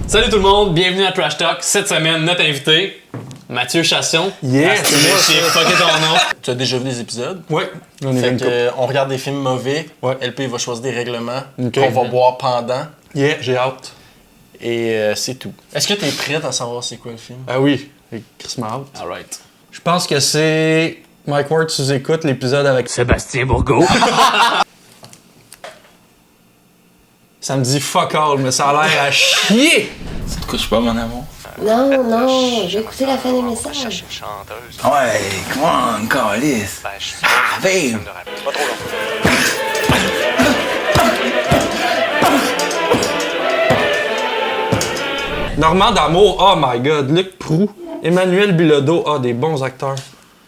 Salut tout le monde, bienvenue à Trash Talk. Cette semaine, notre invité, Mathieu Chasson. Yes, c'est moi, j'ai fucké ton nom. Tu as déjà vu des épisodes? Oui, j'en ai vu une couple. On regarde des films mauvais. Ouais. LP va choisir des règlements Ok. qu'on va boire pendant. Yeah, j'ai hâte. Et c'est tout. Est-ce que tu es prête à savoir c'est quoi le film? Ah oui, j'ai Chris hâte. Alright. Je pense que c'est Mike Ward sous-écoute l'épisode avec Sébastien Bourgault. Ça me dit fuck all, mais ça a l'air à chier! Ça te couche pas, mon amour? Non, non, j'ai écouté la fin des messages. Ouais, come on, calice. Ah, babe. Normand d'amour, oh my god, Luc Proulx, Emmanuel Bilodeau, des bons acteurs.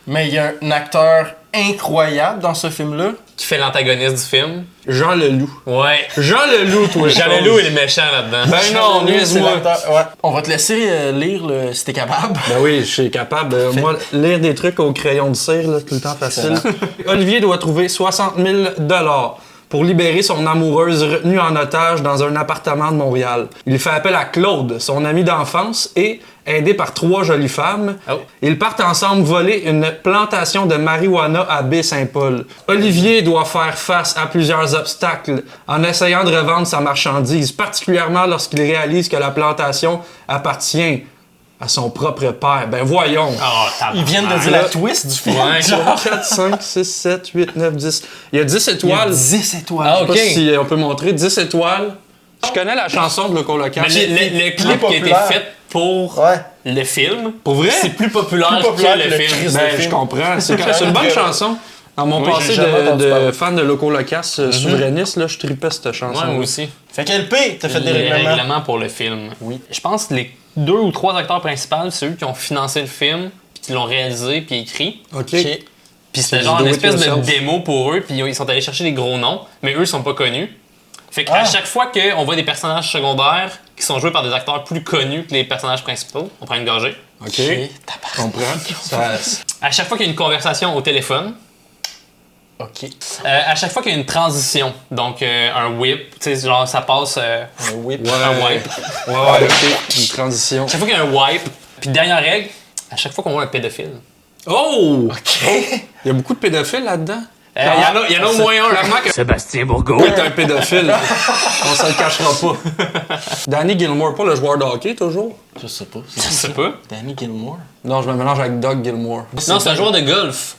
Mais il y a un acteur incroyable dans ce film-là. Qui fait l'antagoniste du film. Jean Leloup. Ouais. Jean Leloup, toi. Jean Leloup est le méchant là-dedans. Ben non, Lui, c'est niaise-moi. l'acteur. Ouais. On va te laisser lire si t'es capable. Ben oui, je suis capable. Moi, lire des trucs au crayon de cire, là, tout le temps facile. Olivier doit trouver 60 000 $ pour libérer son amoureuse retenue en otage dans un appartement de Montréal. Il fait appel à Claude, son ami d'enfance, et, aidé par 3 jolies femmes, ils partent ensemble voler une plantation de marijuana à Baie-Saint-Paul. Olivier doit faire face à plusieurs obstacles en essayant de revendre sa marchandise, particulièrement lorsqu'il réalise que la plantation appartient à son propre père. Ben voyons! Ils viennent de dire la twist du film. Ouais. 4, 5, 6, 7, 8, 9, 10. Il y a 10 étoiles. 10 étoiles. Ah, Je ok. sais pas si on peut montrer 10 étoiles. Je connais la chanson de Loco Local. Mais le clip qui a été populaire. fait pour Ouais. le film, Pour vrai? c'est plus populaire, populaire que le film. Chris. Ben, le je film. comprends. C'est une bonne chanson. Dans mon Oui, passé j'ai jamais entendu de parler. fan de Loco Locas souverainiste, là, je tripais cette chanson. Ouais, moi aussi. Fait qu'LP, t'as fait des Les règlements. règlements pour le film. Oui. Je pense que les 2 ou 3 acteurs principaux, c'est eux qui ont financé le film, puis qui l'ont réalisé, puis écrit. OK. Ok. Puis c'était C'est genre du une do it espèce de yourself. démo pour eux, puis ils sont allés chercher des gros noms, mais eux, ils sont pas connus. Fait qu'à chaque fois qu'on voit des personnages secondaires qui sont joués par des acteurs plus connus que les personnages principaux, on prend une gorgée. OK. Je comprends. Ça- À chaque fois qu'il y a une conversation au téléphone, Ok. à chaque fois qu'il y a une transition, donc un whip, tu sais, genre ça passe, Un whip. un wipe. Ouais, OK. Une transition. À chaque fois qu'il y a un wipe, puis dernière règle, à chaque fois qu'on voit un pédophile. Oh! Ok. Il y a beaucoup de pédophiles là-dedans. Il y en a au moins un. Clairement que Sébastien Bourgault. est un pédophile. On se le cachera pas. Danny Gilmore, pas le joueur de hockey, toujours? Je sais pas. Je sais pas. Danny Gilmore. Non, je me mélange avec Doug Gilmore. Non, c'est un joueur de golf.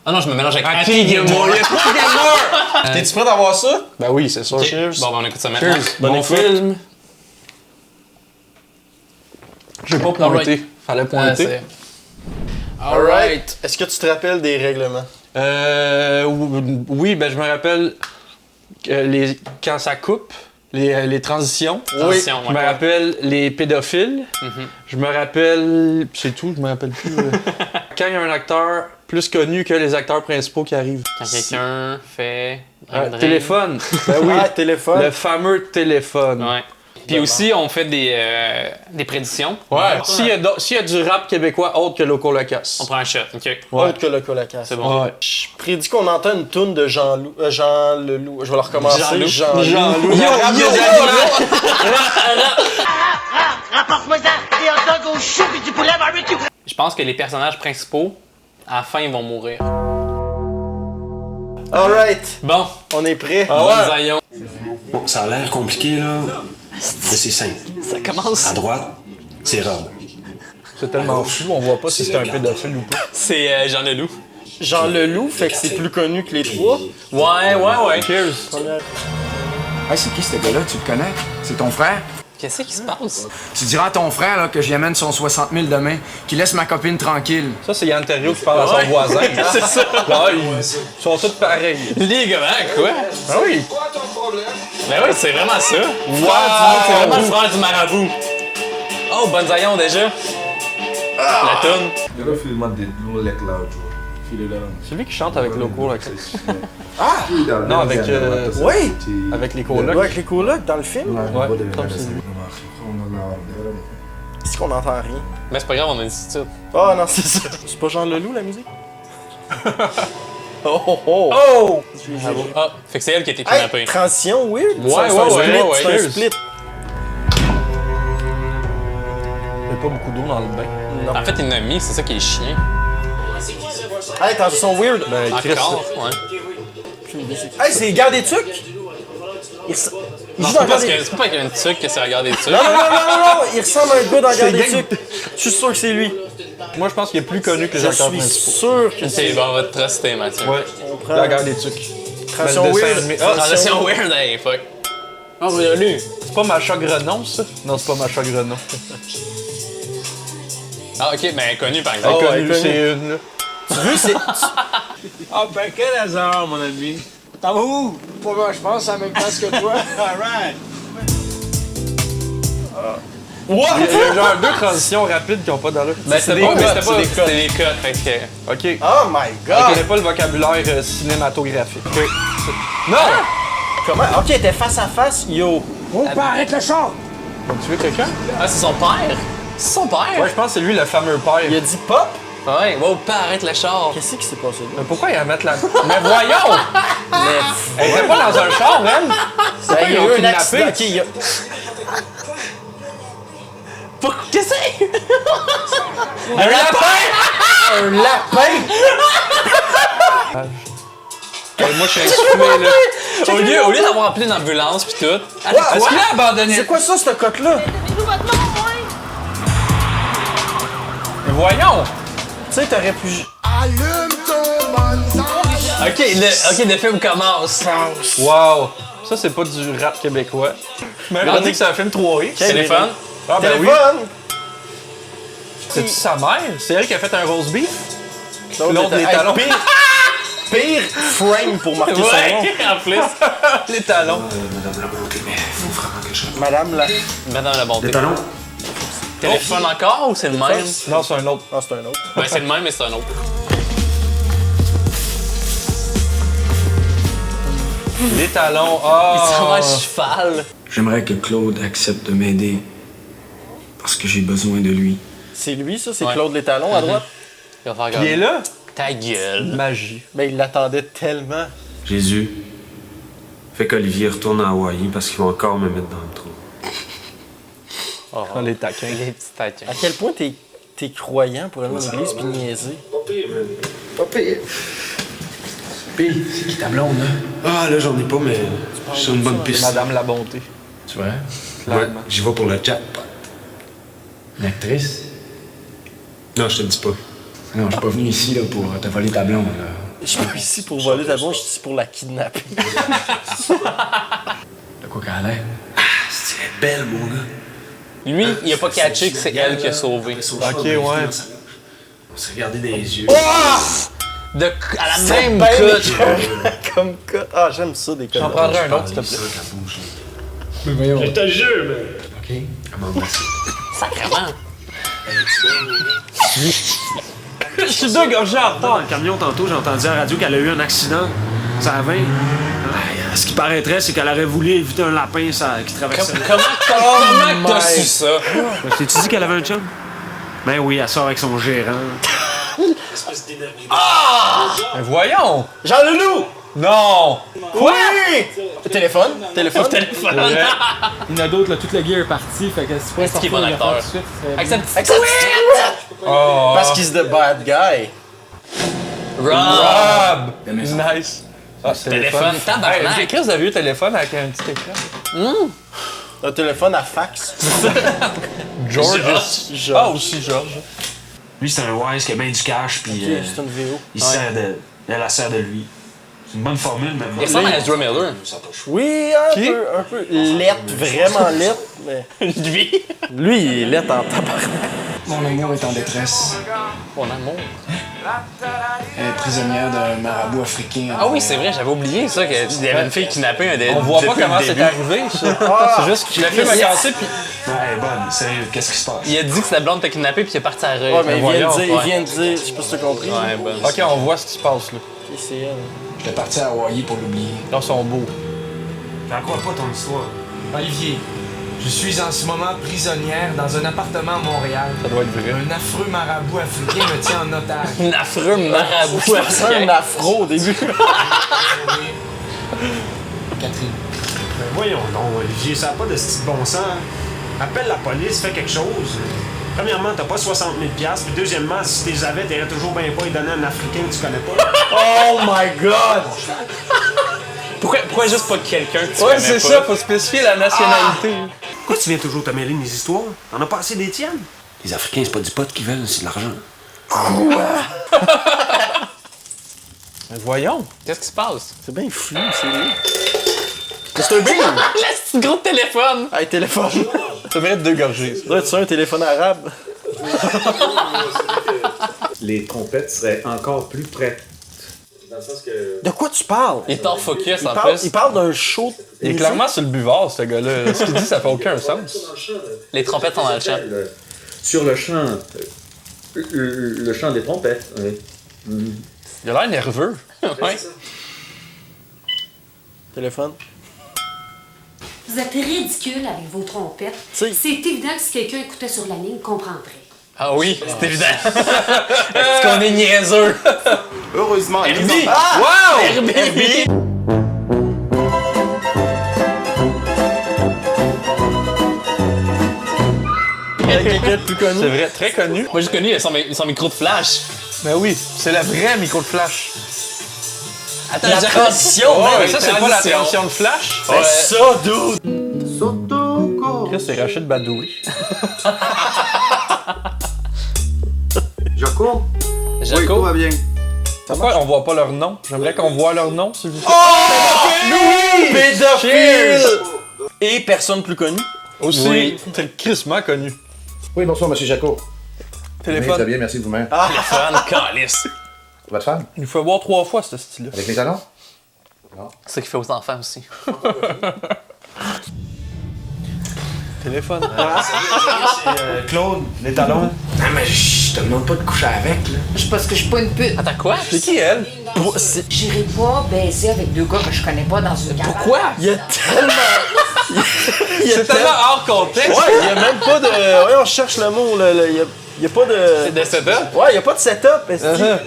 Ah non, je me mélange avec Happy Gilmore. Yes, Happy Gilmore! T'es-tu prêt d'avoir ça? Ben oui, c'est sûr. Cheers. Bon, ben, on écoute ça maintenant. Cheers. Bonne Bon écoute. film. J'ai pas pointé. Alright. Fallait pointer. Alright. Est-ce que tu te rappelles des règlements? Oui, ben je me rappelle que quand ça coupe, les transitions. Transition, Je me rappelle les pédophiles. Je me rappelle... C'est tout, je me rappelle plus. Quand il y a un acteur plus connu que les acteurs principaux qui arrivent. Quand quelqu'un fait. Téléphone. Ben oui. Ah, téléphone. Le fameux téléphone. Ouais. Puis aussi, on fait des prédictions. Ouais. S'il y a du rap québécois autre que Loco Locas. On prend un shot, ok. Autre que le Colacas. C'est bon. Ouais. Je prédis qu'on entend une toune de Jean Leloup. Je vais le recommencer. Jean-Loup. Jean-Loup. Yo, Rap yo, des yo, animaux. Rapporte-moi ça, des hot dogs au chou pis du poulet barbecue. Je pense que les personnages principaux, à la fin, ils vont mourir. Alright. Bon, On est prêt. bonne Zion. Bon, ça a l'air compliqué, là. Mais c'est simple. Ça commence. À droite, c'est Rob. C'est tellement flou, on voit pas si c'est un pédophile ou pas. C'est Jean Leloup. Jean Leloup, fait que c'est plus connu que les trois. Ouais. Cheers. Hey, c'est qui ce gars-là? Tu le connais? C'est ton frère? Qu'est-ce qui se passe? Tu diras à ton frère là, que j'y amène son 60 000 demain, qu'il laisse ma copine tranquille. Ça, c'est Yann Terriot qui parle à son voisin. C'est ça. Là, ils sont tous pareils. Les gars, quoi? Ah oui. Ben oui, c'est vraiment ça. Wow! C'est vraiment le frère du marabout. Oh, bonne Zion déjà. La toune. Eu filmat de moleque lá, filho dela. C'est lui qui chante avec Loco, là. Cuidado, Non, avec, Oui. avec les Ouais, colocs. avec les colocs dans le film. Ouais, comme c'est Est-ce qu'on entend rien? Mais c'est pas grave, on a une sous-titre. Ah non, c'est ça. C'est pas Jean Leloup la musique? Oh oh oh! Oh! Ah, fait que c'est elle qui a été Hey, kidnappée. transition weird? Ouais, C'est un ouais, split, ouais, c'est un cheers. split. pas beaucoup d'eau dans le bain. En fait, il en a mis, c'est ça qui est chiant. Hey, t'as son weird. Ben, Chris, Encore, ouais. Hey, c'est Gare des Tucs. Il joue Non, dans c'est pas Gare parce des... que c'est pas qu'il y a une tuque que c'est regarder dessus. Non, il ressemble à un gars dans Gare des Tucs. Je suis sûr que c'est lui. moi, je pense qu'il est plus connu que les Je acteurs suis principaux. sûr que C'est c'est... bon, on va te truster, Mathieu. Ouais, On prend... la guerre des tucs. Transition Ben, le dessin weird. animé. Transition weird, hey, fuck. Oh, vous l'avez lu. C'est pas Macha Grenon, ça? Non, c'est pas Macha Grenon. Ah, ok, mais connu par Elle exemple. est ouais, connue, connue. c'est une, là. Tu veux, c'est... Ah ben quel hasard, mon ami. T'en vas où? Pas moi, je pense à la même place que toi. Alright. Il y a genre deux transitions rapides qui ont pas d'allure. Ben, c'était des pas, mais cotes, c'était pas, c'est des c'était des cotes, fait que... OK. Oh my Je God! connais pas le vocabulaire cinématographique. Non! Comment? Ok, elle était face à face, yo. Oh, pas arrête le char! Donc, tu veux quelqu'un? Ah, c'est son père? C'est son père? Ouais, je pense que c'est lui le fameux père. Il a dit pop? Ouais, wow, pas arrête le char. Qu'est-ce qui s'est passé là? Mais pourquoi il va mettre la... Mais voyons! Elle était pas dans un char, elle! Ben, il y a ils l'ont eu un accident. kidnappé? Ok, il y a... Qu'est-ce que c'est? Un lapin! Un lapin! Moi, je suis insoufflé, là. Au lieu d'avoir appelé une ambulance pis tout. Est-ce qu'il a abandonné? C'est quoi ça, cette cote-là? Mais voyons! Tu sais, t'aurais pu... Ok, le film commence. Wow! Ça, c'est pas du rap québécois. Mais on dit que c'est un film 3 Téléphone. Ah, ben oui. Téléphone! C'est-tu sa mère? C'est elle qui a fait un roast beef? L'autre, les hey, talons. Pire frame pour marquer son nom. Ouais, en plus. Les talons. Madame la bonté, mais faut vraiment que je... Madame la... Madame la bonté. Des talons? Téléphone encore ou c'est le même? Non, c'est un autre. Ah, c'est un autre. Ouais, c'est le même, mais c'est un autre. Les talons. Il Ah! s'en va à cheval. J'aimerais que Claude accepte de m'aider parce que j'ai besoin de lui. C'est lui, ça? C'est Ouais. Claude Les Talons, à droite? Il va faire Il regarder. est là? Ta gueule. Magie. Ben, il l'attendait tellement. Jésus, fais qu'Olivier retourne à Hawaï parce qu'il va encore me mettre dans le trou. Oh, Ah, les taquins. les petits taquins. À quel point t'es croyant pour aller dans l'église pis niaiser? Pas pire. Pire, c'est qui ta blonde, là? Ah, là, j'en ai pas, mais je suis sur une bonne piste. Madame la bonté. Tu vois? Ouais, Clairement. j'y vais pour le jackpot. Une actrice? Non, je te le dis pas. Non, je suis pas venu ici là, pour te voler ta blonde. Là. Je suis pas ici pour voler ta blonde, je suis ici pour la kidnapper. De quoi qu'elle a l'air? Ah, c'est belle, mon gars. Lui, il a pas catché que c'est elle qui a sauvé. Ok, ouais. On s'est regardé dans les yeux. À la même Ben, cote. Comme cas. Ah, j'aime ça, des cas. J'en prendrais un autre, s'il te plaît. Je te jure, mais. Ok. Elle m'a embrassé. Sacrément. Je suis deux gorgées en retard. Dans le camion, tantôt, j'ai entendu à la radio qu'elle a eu un accident. Ça a 20. Ce qui paraîtrait, c'est qu'elle aurait voulu éviter un lapin qui traversait. Comment t'as su ça? T'es-tu dit qu'elle avait un chum? Ben oui, elle sort avec son gérant. Mais voyons! Jean-Loulou! Non! Oui! Téléphone? Téléphone? Il y en a d'autres, là, toute la gear est partie, fait que c'est pas Est-ce qu'il est bon sortir, acteur? tout de suite, c'est- Avec sa petite Avec sa petite- Oh! Parce qu'il se the bad guy. Rob. Rob! Nice! Ah, c'est Téléphone, tabarnak. Hey, Chris a vu le téléphone avec un petit écran. Un téléphone à fax. George. George. Ah, aussi George. Lui, c'est un wise qui a bien du cash, puis Ok, c'est une VO. il sert de. Elle a sert de lui. C'est une bonne formule, mais Il ressemble à Ezra Miller. Oui, un peu. Lettre, vraiment lettre, mais... Lui. Lui, il est lettre en tabarnak. Mon amour est en détresse. Mon amour. Elle est prisonnière d'un marabout africain. Ah oui, c'est vrai, j'avais oublié ça, qu'il y avait une fille kidnappée On voit pas depuis comment le c'est début. arrivé, ça. C'est juste que le film a cassé, puis Ouais, elle est bonne. Sérieux, qu'est-ce qui se passe? Il a dit que sa blonde était kidnappée puis il est parti à rue. Ouais, mais il vient voyons, de dire, ouais. il vient de dire, je sais pas si t'as compris. Ouais, bonne. OK, on voit ce qui se passe, là. Ok, c'est elle. J'étais parti à Hawaï pour l'oublier. Là, ils sont beaux. J'en crois pas ton histoire. Olivier, je suis en ce moment prisonnière dans un appartement à Montréal. Ça doit être vrai. Un affreux marabout africain me tient en otage. Un affreux marabout C'est un africain. afro au début. Catherine. Ben voyons donc, Olivier, ça n'a pas de style bon sens. Appelle la police, fais quelque chose. Premièrement, t'as pas 60 000 $, puis deuxièmement, si t'es avais, t'aurais toujours bien pas les donner à un Africain que tu connais pas. Oh my god! Pourquoi juste pas quelqu'un que tu Ouais, connais c'est pas? ça, faut spécifier la nationalité. Pourquoi tu viens toujours te mêler de mes histoires? T'en as pas assez des tiennes? Les Africains, c'est pas du pot qu'ils veulent, c'est de l'argent. Mais voyons. Qu'est-ce qui se passe? C'est bien flou, c'est lui. Mr. Bean! Le gros téléphone! Hey, téléphone! Ça devrait être 2 gorgées. Ça doit être ça, un téléphone arabe. Les trompettes seraient encore plus prêtes. Dans le sens que... De quoi tu parles? Il est hors focus en plus. plus. Il parle d'un show. Il est clairement sur le buvard, ce gars-là. Ce qu'il dit, ça fait aucun sens. Les trompettes sont dans le champ. Sur le champ. Le champ des trompettes, oui. Il a l'air nerveux. Ouais. Téléphone. Vous êtes ridicule avec vos trompettes. C'est évident que si quelqu'un écoutait sur la ligne, il comprendrait. Ah oui, c'est évident. Est-ce qu'on est niaiseux? Heureusement, Herbie! Ah! Wow! Herbie! Quelqu'un de plus connu. C'est vrai, très connu. Moi, j'ai connu son micro de flash. Ben oui, c'est la vraie micro de flash. Attends, La transition, ouais, man. mais ça, c'est pas la transition de flash. C'est ça, dude! Chris, c'est Rachid Badouri. Jaco? Jaco? Oui, tout va bien. Pourquoi on voit pas leur nom? J'aimerais qu'on voit leur nom, s'il vous plaît. Louis! Pédophile! Et personne plus connue. Aussi, Oui. c'est crissement connu. Oui, bonsoir, monsieur Jaco. Téléphone. Très bien, merci de vous-même. Téléphone, calice. Votre femme? Il nous fait voir 3 fois, ce style-là. Avec les talons? C'est ce qu'il fait aux enfants aussi. Téléphone. Claude, les talons. Non, mais je te demande pas de coucher avec, là. C'est parce que je suis pas une pute. Attends, quoi? C'est qui, elle? J'irai pas baiser avec 2 gars que je connais pas dans une cabane. Pourquoi? Il y a tellement... C'est tellement hors contexte. Ouais, il y a même pas de... Ouais, on cherche le mot, là. Il y a pas de... C'est de setup? Ouais, il y a pas de setup, est-ce que...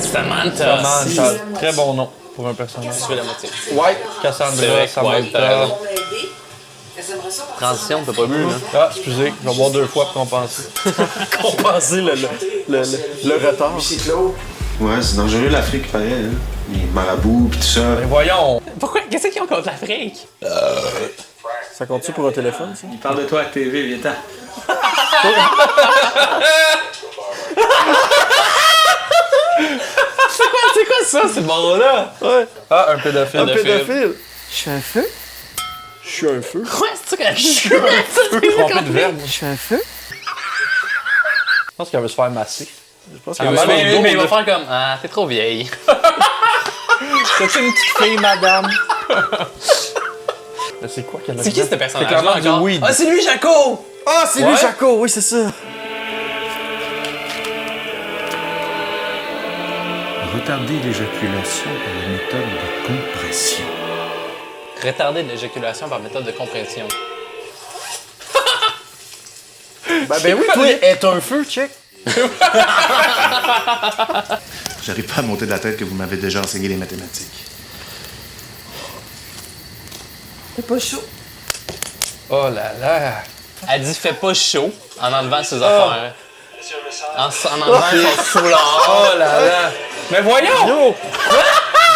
Samantha. Samantha. Très bon nom pour un personnage. Je suis la moitié. White, C'est Cassandra, vrai que White, t'as Samantha. raison. Transition, t'as pas vu, là? Ah, excusez, je vais boire 2 fois pour compenser. Compenser le retard. C'est Claude. Ouais, c'est dangereux l'Afrique, pareil. Hein? Les marabouts pis tout ça. Mais voyons. Pourquoi? Qu'est-ce qu'ils ont contre l'Afrique? Ça compte-tu pour un téléphone, ça? Il parle de toi à TV, viens-t'en. C'est quoi ça, ce bord-là? Ouais. Ah, un pédophile. Un pédophile. Je suis un feu? Je suis un feu. Quoi, c'est ça que je suis un feu? Trompé de verbe. Je suis un feu? Je pense qu'elle veut se faire masser. Je pense Ah, qu'elle mais il va faire comme ah, t'es trop vieille. C'est une petite fille, madame. Mais c'est quoi qu'elle a C'est qui fait? ce personnage? C'est clairement du weed. Ah, c'est lui, Jaco! Ah, c'est lui, Jaco! Oui, c'est ça. Retarder l'éjaculation par la méthode de compression. Retarder l'éjaculation par méthode de compression. Ben oui, toi, est un feu, check. J'arrive pas à monter de la tête que vous m'avez déjà enseigné les mathématiques. T'es pas chaud. Oh là là. Elle dit fais pas chaud en enlevant ses affaires. En enlevant son foulard. Oh là là. Mais voyons! Yo!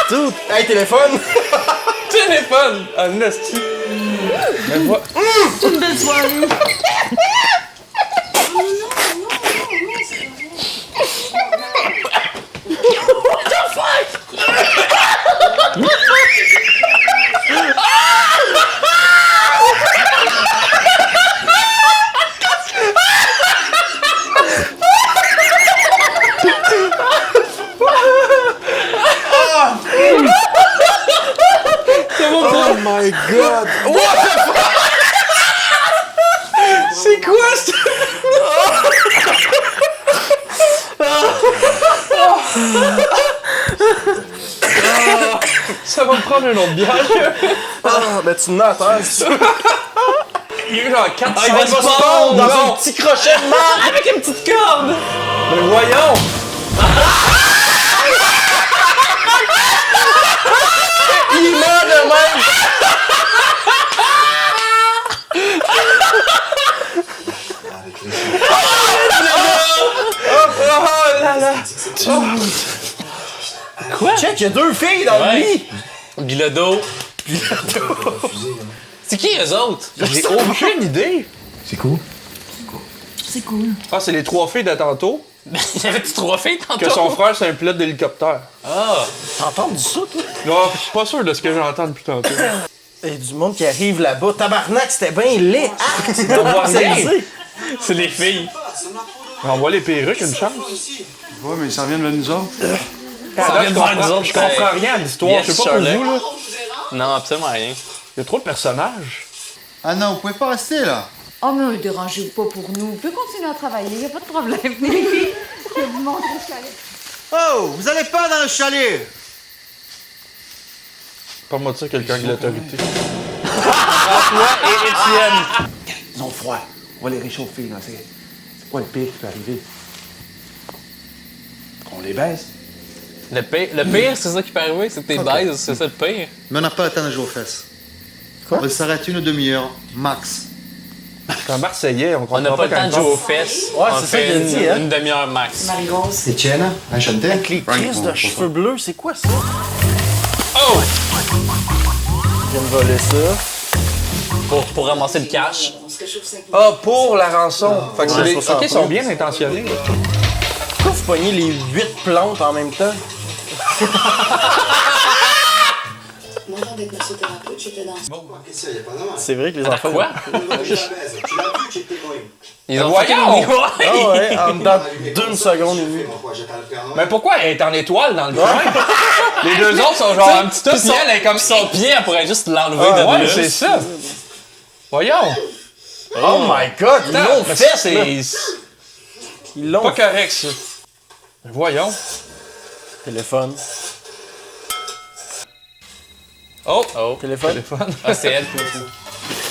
Dude! Hey, téléphone! Téléphone! Un esti. Mais C'est une belle soirée. What the fuck? Oh my god! What the fuck? C'est quoi ça? Ça va me prendre une autre bière. Ah, ben tu m'en attends. Il y a eu genre 4 il va se pendre dans un petit crochet de marde avec une petite corde. Mais voyons! Il meurt de même! Mec, il y a 2 filles dans le lit! Bilodeau. C'est qui eux autres? J'ai aucune idée. C'est cool. C'est cool. Ah, c'est les 3 filles de tantôt. Il y avait-tu 3 filles tantôt? Que son frère, c'est un pilote d'hélicoptère. Ah! T'as entendu ça, toi? Non, je suis pas sûr de ce que j'entends depuis tantôt. Il y a du monde qui arrive là-bas. Tabarnak, c'était bien laid. Ah, c'est On voit rien. C'est les filles. On voit les perruques, une chance. Ouais, mais ça vient de nous autres. Ça vient de voir nous autres. Je comprends rien à l'histoire. Yes, Je sais pas pour Sherlock. vous, là. Non, absolument rien. Il y a trop de personnages. Ah non, vous pouvez pas rester là. Oh, mais dérangez-vous pas pour nous. Vous pouvez continuer à travailler, il n'y a pas de problème. Je vais vous montrer le chalet. Oh, vous allez pas dans le chalet. Parle-moi de ça, quelqu'un avec l'autorité. François et Étienne. Ils ont froid. On va les réchauffer, là. C'est quoi le pire qui peut arriver? Qu'on les baisse. Le pire, c'est ça qui peut arriver, c'est que t'es baises, c'est ça le pire. Mais on n'a pas le temps de jouer aux fesses. Quoi? On s'arrête 1 demi-heure, max. C'est un Marseillais, on On n'a pas le temps de jouer aux fesses. Ouais, On c'est ça fait qu'il a dit, hein? une demi-heure max. Marie-Rose. Etienne, enchanté. Avec les crises de cheveux bleus, c'est quoi ça? Oh! Je viens de voler ça. Pour ramasser le cash. Ah, pour la rançon. Fait que c'est Ouais, les... 60 OK, ils sont bien intentionnés. Pourquoi vous pognez les 8 plantes en même temps? Moi, avec monsieur thérapeute, j'étais dans... C'est vrai que les enfants... Quoi? Ils ont Voyons! fait Ah ouais, en dedans d'une seconde et demie. Mais pourquoi elle est en étoile dans le coin? Les deux autres sont genre un petit top, puis elle est comme ça. Son pied, elle pourrait juste l'enlever Ah, de ouais, là. c'est ça. Voyons. Oh my god, ils l'ont fait, c'est... Ils l'ont Pas correct, ça. Voyons. Téléphone. Oh! Téléphone. Ah, c'est elle, Poufou.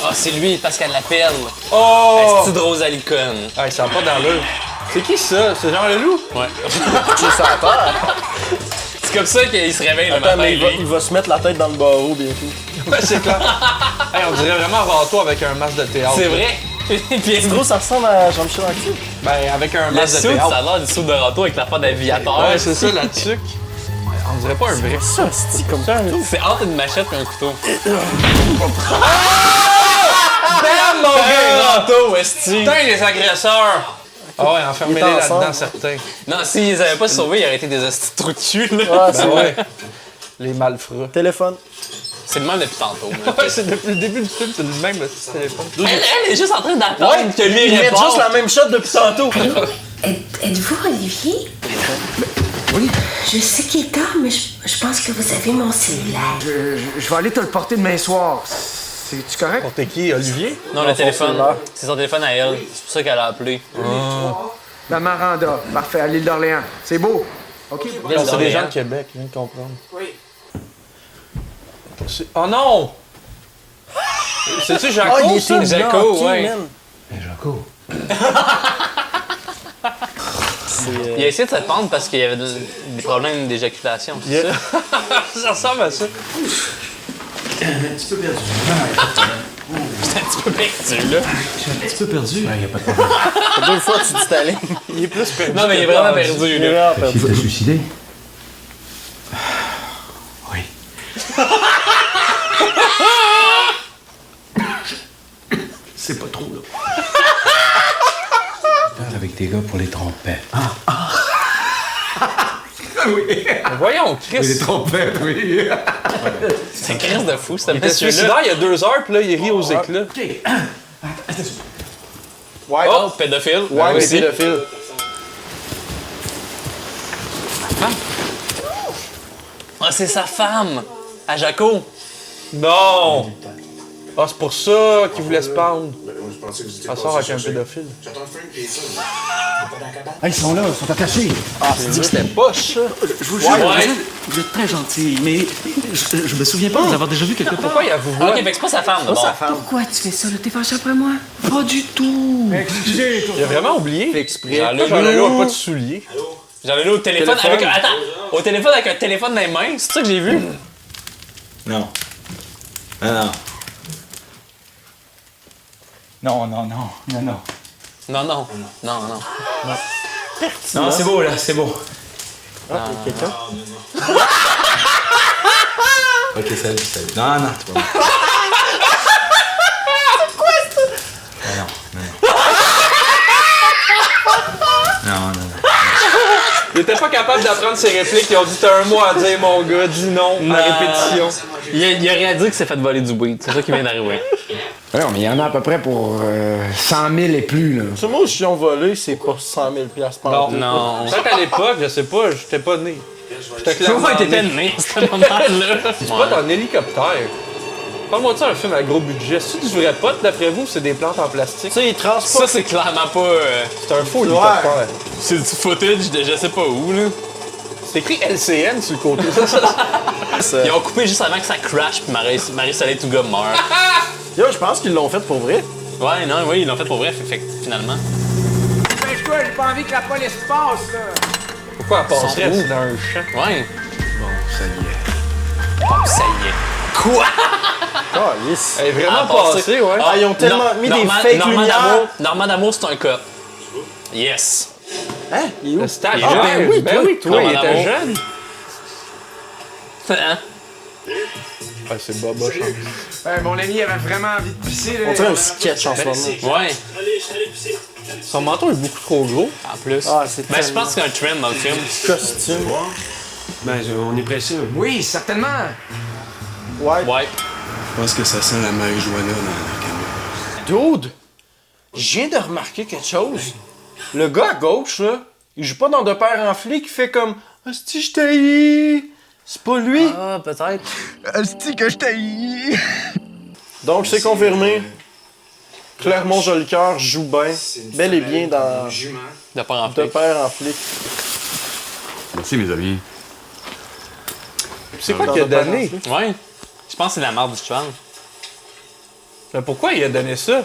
Ah, c'est lui, parce qu'elle l'appelle. Oh! Esti de Rosalicon. Ah, ça va pas dans l'œil. C'est qui ça? C'est Jean Leloup? Ouais. Qui est sur la terre. C'est comme ça qu'il se réveille le Attends, matin, mais lui. il va se mettre la tête dans le barreau bientôt. Ouais, c'est clair. Hey, on dirait vraiment Rato avec un masque de théâtre. C'est vrai. C'est gros, ça ressemble à Jean-Michel Anctil. Ben, avec un Le masque de soude, théâtre. ça a l'air du soude de râteau avec la part d'aviateur. Ouais, c'est ça, la tuque. On dirait pas un vrai. Ça, c'est comme ça. C'est entre une machette et un couteau. Bam, mon gars! Râteau, esti. Putain, les agresseurs! Ah ouais, enfermez-les Ils étaient là-dedans, ensemble. certains. Non, s'ils avaient pas sauvé, ils auraient été des esti de trous de cul, là. Ouais, c'est Ben vrai. ouais. Les malfrats. Téléphone. C'est le même depuis tantôt. Ouais, c'est depuis le début du film, c'est le même téléphone. Elle est juste en train d'attendre que lui Ils mettent réponde. juste la même shot depuis tantôt. Êtes-vous Olivier? Oui. Je sais qu'il est tard, mais je pense que vous avez mon cellulaire. Je vais aller te le porter demain soir. C'est-tu correct? Pour t'es qui, Olivier? Non, le téléphone. C'est son téléphone à elle. C'est pour ça qu'elle a appelé. La Maranda. Parfait, à l'île d'Orléans. C'est beau. OK? C'est des gens de Québec, je viens de comprendre. Oui. Oh non! C'est-tu Jaco, Ah, il ça? était Jaco, bloqué, ouais. man. Jaco. Il a essayé de se pendre parce qu'il y avait des problèmes d'éjaculation, c'est ça? Ça ressemble à ça. Un petit peu perdu. C'est un petit peu perdu, là. Je suis un petit peu perdu. Ouais, y a pas de problème. Deux fois, tu dis ta ligne. Il est plus perdu. Non, mais il est vraiment perdu, Il est là. vraiment perdu. Tu t'es suicidé? Oui. C'est pas trop, là. Je parle avec tes gars pour les trompettes. Oui. Mais voyons, Chris. Les trompettes, oui. C'est une crise de fou, ce Il était monsieur-là. suicidaire il y a 2 heures, puis là, il rit aux éclats. Ouais, Oh, pédophile. ouais, mais aussi. pédophile. Ah, c'est sa femme, à Jaco. Non! Ah, c'est pour ça qu'il voulait se pendre. Ça sort avec un pédophile. Ah, ils sont là, ils sont attachés. Ah, c'est dit que c'était poche, ça. Je vous jure, vous êtes très gentil, mais je me souviens pas de vous avoir déjà vu quelque part. Pourquoi il a vous Ah, ok, fait que c'est pas sa femme, d'abord. Pourquoi tu fais ça, là? T'es fâché après moi? Pas du tout. Excusez, Il a vraiment oublié. Exprès. Jean-Leloup a pas de souliers. J'en ai là au téléphone avec un... Attends! Au téléphone avec un téléphone dans les mains, c'est ça que j'ai vu? Non. Ah non. Non, non, non, non, non. Non, non. Non, non. Non, c'est beau, là, c'est beau. Ah, quelqu'un? Ok, salut. Non, c'est pas bon. C'est quoi ça? Non. Il était pas capable d'apprendre ses répliques, ils ont dit t'as un mot à dire mon gars, dis non, en répétition. Il aurait dit que c'est fait voler du weed, c'est ça qui vient d'arriver. Non, mais il y en a à peu près pour 100 000 et plus, là. Ce mot chion volé, c'est pas 100 000 par Non. Peut-être à l'époque, je sais pas, j'étais pas né. J'étais clairement t'étais né, à ce moment-là. C'est pas en hélicoptère. Parle-moi de ça, un film à gros budget. C'est-tu du vrai pot, d'après vous, ou c'est des plantes en plastique? Tu sais, ils transportent. Ça, c'est clairement pas... C'est un faux hélicoptère. C'est du footage de je sais pas où, là. C'est écrit LCN sur le côté. Ils ont coupé juste avant que ça crash puis Marie-Soleil Touga meurt. Yo, je pense qu'ils l'ont fait pour vrai. Ouais, non, oui, ils l'ont fait pour vrai, fait que finalement. Dépêche-toi, j'ai pas envie que la police passe, là. Pourquoi elle passerait c'est dans un champ? Ouais. Bon, ça y est. Bon, ça y est. Quoi? Calice. Elle est vraiment passée, ouais. Ah, ils ont tellement mis des fake lumières. Normand d'Amour, c'est un cut. Yes. Hein? Il est où? Le stagiaire. Ah, ben oui, toi, il Normand était d'Amour. jeune. Hein? Ah, c'est Baba Chance. Ouais, mon ami avait vraiment envie de pisser, là. On dirait un sketch en ce moment. Ouais. Son menton est beaucoup trop gros. En plus. Ah, c'est Ben, je pense que c'est un trend dans le film. costume. Ben, on est pressé. Oui, certainement. Ouais. Ouais. Je pense que ça sent la marijuana dans la caméra. Dude, je viens de remarquer quelque chose. Le gars à gauche, là, il joue pas dans De Père en flic, il fait comme Asti, je t'haïs. C'est pas lui. Ah, peut-être. Asti, que je t'haïs. Donc, c'est confirmé. Clermont-Jolicoeur joue bien, bel et bien dans De Père en De flic. Père en flic. Merci, mes amis. C'est quoi qu'il a donné? Ouais. Je pense que c'est la marde du cheval. Mais pourquoi il a donné ça?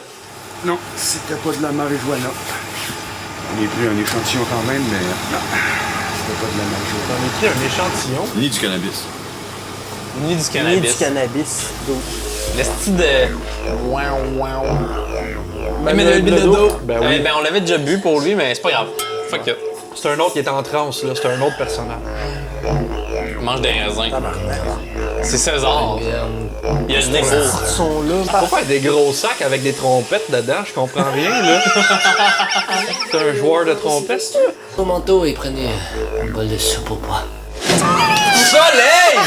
Non, c'était pas de la marijuana. On a pris un échantillon quand même, mais non, c'était pas de la marijuana. On a pris un échantillon. Ni du cannabis. Ni du Ni cannabis. du cannabis. Le style de... Manuel Bilodeau. Ben oui. Ben, on l'avait déjà bu pour lui, mais c'est pas grave. Fuck it. C'est un autre qui est en transe, là. C'est un autre personnage. Il mange des raisins. C'est César. Il a le nez gros. Ils sont là. Pourquoi il y a des gros sacs avec des trompettes dedans? Je comprends rien, là. C'est un joueur de trompettes, ça? Au manteau, il prenait un bol de soupe au pois. Soleil!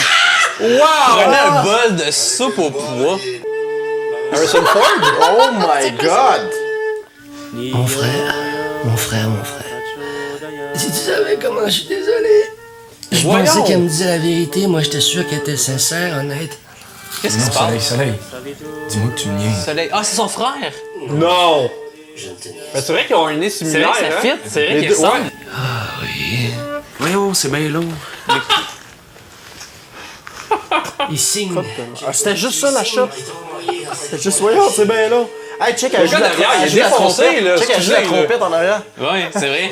Wow! Prenez un bol de soupe au pois. Harrison Ford? Oh my god! Mon frère. Si tu savais comment je suis désolé. Je pensais qu'elle me disait la vérité. Moi, j'étais sûr qu'elle était sincère, honnête. Qu'est-ce qui se passe? Soleil. Dis-moi que tu me niaises. Soleil. Ah, c'est son frère! Non! Mais c'est vrai qu'ils ont un nez C'est similaire, vrai que ça hein? fit, c'est vrai Les qu'ils deux- ressemblent. ouais. Ah oui. Voyons, c'est bien long. Il signe. Ah, c'était juste ça la shot. C'était juste, voyons, c'est bien là. Hey, check, elle Le joue gars la derrière, il est elle joue la défoncé, trompette. là, Check, elle joue la excusez, là. trompette en arrière. Ouais, c'est vrai.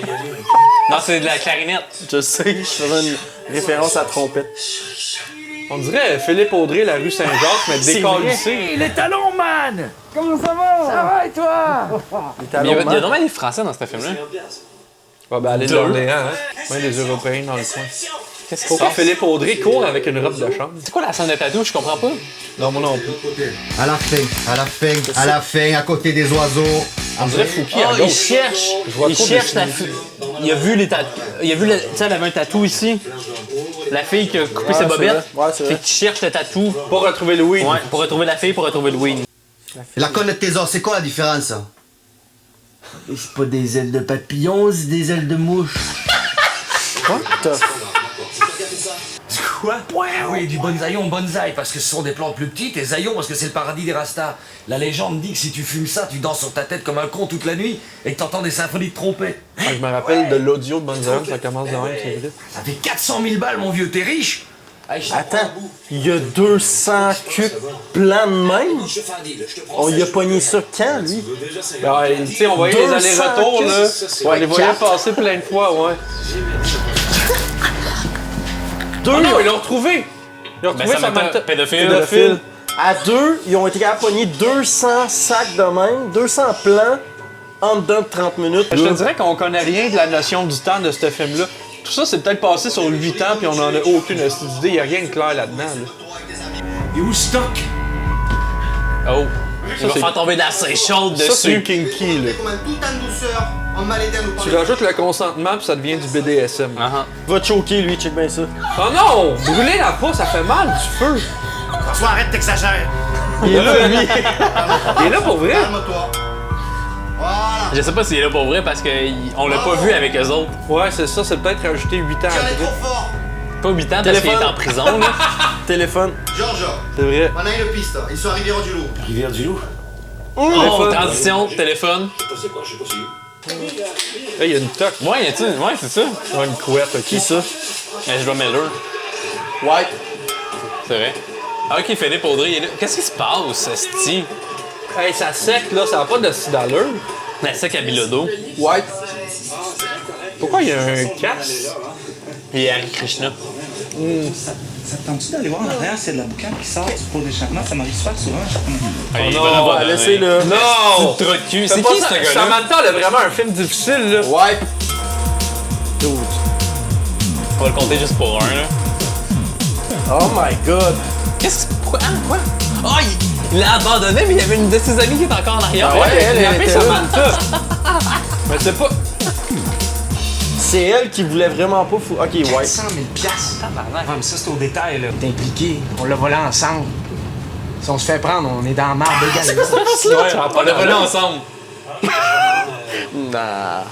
Non, c'est de la clarinette. Je sais, je faisais une référence à la trompette. On dirait Philippe Audrey, la rue Saint-Jacques, mais décalissé. Les talons, man! Comment ça va? Ça va et toi? Mais il y a vraiment des Français dans ce film-là. Ouais, ben, aller de Deux. l'Orléans, hein? Même les Européens dans le coin. Qu'est-ce qui se Pourquoi passe? Philippe Audrey court avec une robe de chambre? C'est quoi la scène de tatou? Je comprends pas. Non, moi non plus. À la fin, à côté des oiseaux. On dirait Fouki à Oh, il gauche. cherche. Je vois Il trop cherche de la fille. Il a vu les tatous. Il a vu, tu sais, elle avait un tatou ici. La fille qui a coupé ses c'est bobettes. vrai. Ouais, c'est vrai. Fait qu'il cherche le tatou. Pour retrouver le weed. Ouais, pour retrouver la fille, pour retrouver le weed. La conne de trésor, c'est quoi la différence? C'est pas des ailes de papillon, c'est des ailes de mouche. What the f- Quoi? Ouais, oui, du bonsaï, parce que ce sont des plantes plus petites, et zaïon parce que c'est le paradis des rastas. La légende dit que si tu fumes ça, tu danses sur ta tête comme un con toute la nuit, et que t'entends des symphonies de trompettes. Ah, je me rappelle de l'audio de Bonzone, ça commence de même, c'est vite. Ça fait 400 000 balles, mon vieux, t'es riche? Attends, il y a 200 cubes pleins de même. On y a pogné ça quand, lui? Ben, tu sais, on voyait les 200 allers-retours, là. caisses. Ouais, on les voyait Quatre. passer plein de fois, ouais. Deux, Oh non, ils l'ont retrouvé! Ils l'ont retrouvé, ça ça m'attend- m'a... pédophile. À deux, ils ont été capables de pogner 200 sacs de même, 200 plans, en dedans de 30 minutes. Je te dirais qu'on connaît rien de la notion du temps de ce film-là. Tout ça, c'est peut-être passé sur 8 ans, puis on en a aucune idée. Il n'y a rien de clair là-dedans, là. Et Woodstock. Oh. Il va faire tomber de la scène chaude Ça, c'est dessus. kinky, là. Tout en douceur, on m'a aidé à nous Tu rajoutes le consentement puis ça devient du BDSM. Va te choquer, lui, check bien ça. Oh non! Brûler la peau, ça fait mal, du feu! François, arrête, t'exagères. Il est là, lui! Il est là pour vrai? Calme-toi. Voilà. Je sais pas s'il est là pour vrai parce qu'on l'a pas vu avec eux autres. Ouais, c'est ça, c'est peut-être rajouté 8 ans Tu allais après. trop fort. Pas 8 ans parce qu'il est en prison, là. Téléphone. Georges, C'est vrai. on a une piste. Ils sont à Rivière-du-Loup. Rivière-du-Loup. Oh, transition, téléphone. Là, il y a une toque. Ouais, y a-tu? Ouais, c'est ça. Ouais, une couette, ok. Qui ça? Mais je dois Miller. White. C'est vrai. Ah, ok, Philippe Audrey, il est là. Qu'est-ce qui se passe, esti? Hey, ça sec, là, ça n'a pas de style d'allure. La sec à Bilodeau. White. Pourquoi il y a un casque? Et Harry Krishna. Ça te tente-tu d'aller voir en arrière s'il y a de la boucane qui sort du pot d'échappement? Ça m'arrive super souvent. Ah, il non, va l'avoir donné. laissez-le. Non! Trou de cul. Fais C'est pas qui, ça. ce gars-là? Samantha, elle a vraiment un film difficile, là. White. Dude. On va le compter juste pour un, là. Oh my god. Qu'est-ce que... Pourquoi? Ah, quoi? Oh, il l'a abandonné, mais il y avait une de ses amies qui est encore en arrière. Ah ouais, elle a appelé était là. Samantha. Mais c'est pas... C'est elle qui voulait vraiment pas fou. Ok, White. 100 000 piastres. Ouais, mais ça, c'est au détail, là. T'es impliqué. On l'a volé ensemble. Si on se fait prendre, on est dans la marde également. Ouais, on l'a volé ensemble. Nah.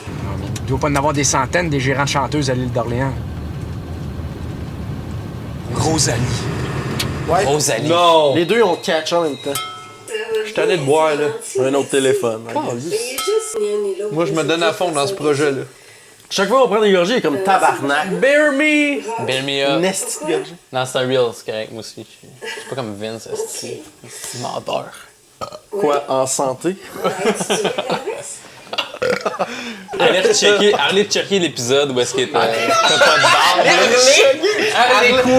Il doit pas en avoir des centaines des gérants de chanteuses à l'île d'Orléans. Rosalie. Ouais. Rosalie. Non! Les deux ont catch en même temps. Je suis allé de boire, là. Un autre téléphone. Moi, je me donne à fond dans ce projet-là. Chaque fois qu'on prend des gorgées, il est comme tabarnak. Bear me! Bear me up. Nest de gorgée. Non, c'est un real, c'est correct, moi aussi. Je suis pas comme Vince, c'est menteur. Quoi, en santé? Allez checker l'épisode où est-ce qu'il était. T'as pas de barbe.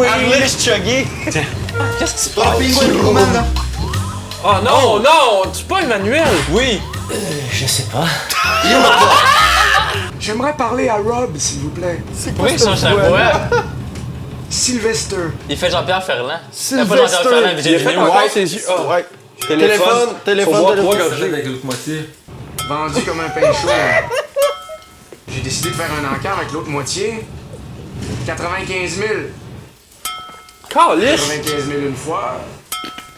Arlé chuggy. Qu'est-ce qui se Toi, le pingouin du commande, là. Oh non, non! Tu pas Emmanuel? Oui! Je sais pas. J'aimerais parler à Rob, s'il vous plaît. Pourquoi il change sa voix? Sylvester. Il fait Jean-Pierre Ferland. Sylvester. Pas Jean-Pierre Ferland, mais Il a j'ai fait vu. encore ses yeux. Ah, Ouais. Téléphone. Téléphone. Faut boire 3 téléphone. gorgées. Avec l'autre moitié. Vendu comme un pain chaud. J'ai décidé de faire un encart avec l'autre moitié. 95 000. Calice! 95 000 une fois.